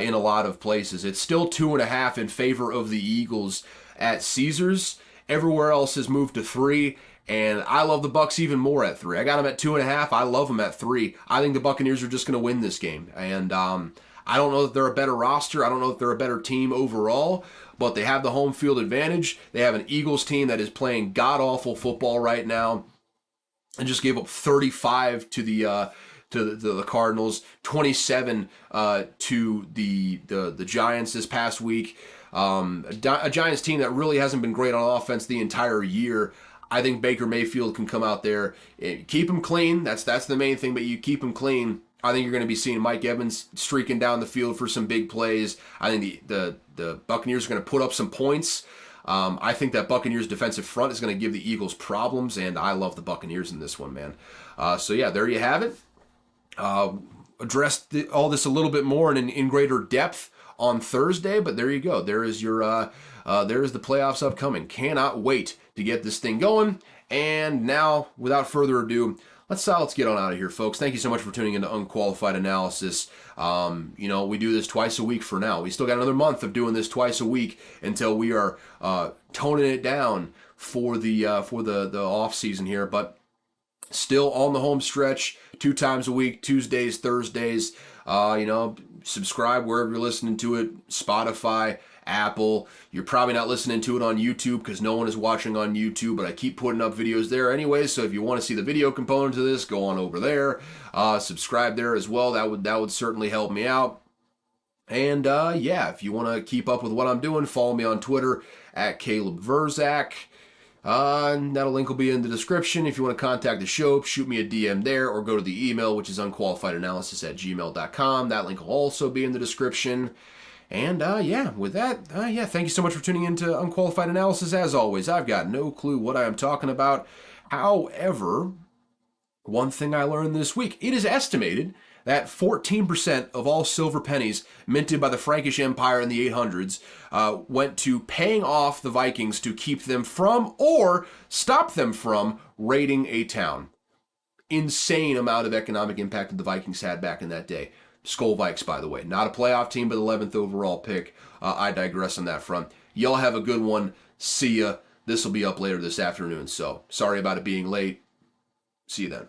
Speaker 1: in a lot of places. It's still 2.5 in favor of the Eagles at Caesars. Everywhere else has moved to 3, and I love the Bucs even more at 3. I got them at 2.5. I love them at 3. I think the Buccaneers are just going to win this game, and I don't know that they're a better roster. I don't know if they're a better team overall, but they have the home field advantage. They have an Eagles team that is playing god-awful football right now and just gave up 35 to the Cardinals, 27 to the Giants this past week. A Giants team that really hasn't been great on offense the entire year. I think Baker Mayfield can come out there, keep him clean. That's the main thing, but you keep him clean. I think you're going to be seeing Mike Evans streaking down the field for some big plays. I think the Buccaneers are going to put up some points. I think that Buccaneers defensive front is going to give the Eagles problems, and I love the Buccaneers in this one, man. So yeah, there you have it. Addressed all this a little bit more and in greater depth on Thursday, but there you go. There is the playoffs upcoming. Cannot wait to get this thing going. And now, without further ado, let's get on out of here, folks. Thank you so much for tuning into Unqualified Analysis. We do this twice a week for now. We still got another month of doing this twice a week until we are toning it down for the off season here. But still on the home stretch, 2 times a week, Tuesdays, Thursdays. Subscribe wherever you're listening to it, Spotify, Apple. You're probably not listening to it on YouTube because no one is watching on YouTube, but I keep putting up videos there anyway. So if you want to see the video component of this, go on over there. Subscribe there as well. That would certainly help me out. And if you want to keep up with what I'm doing, follow me on Twitter at Caleb Verzak. That link will be in the description. If you want to contact the show, shoot me a DM there or go to the email, which is unqualifiedanalysis@gmail.com. That link will also be in the description. And with that, thank you so much for tuning in to Unqualified Analysis. As always, I've got no clue what I am talking about. However, one thing I learned this week, it is estimated that 14% of all silver pennies minted by the Frankish Empire in the 800s went to paying off the Vikings to keep them from or stop them from raiding a town. Insane amount of economic impact that the Vikings had back in that day. Skull Vikes, by the way. Not a playoff team, but 11th overall pick. I digress on that front. Y'all have a good one. See ya. This will be up later this afternoon, so sorry about it being late. See you then.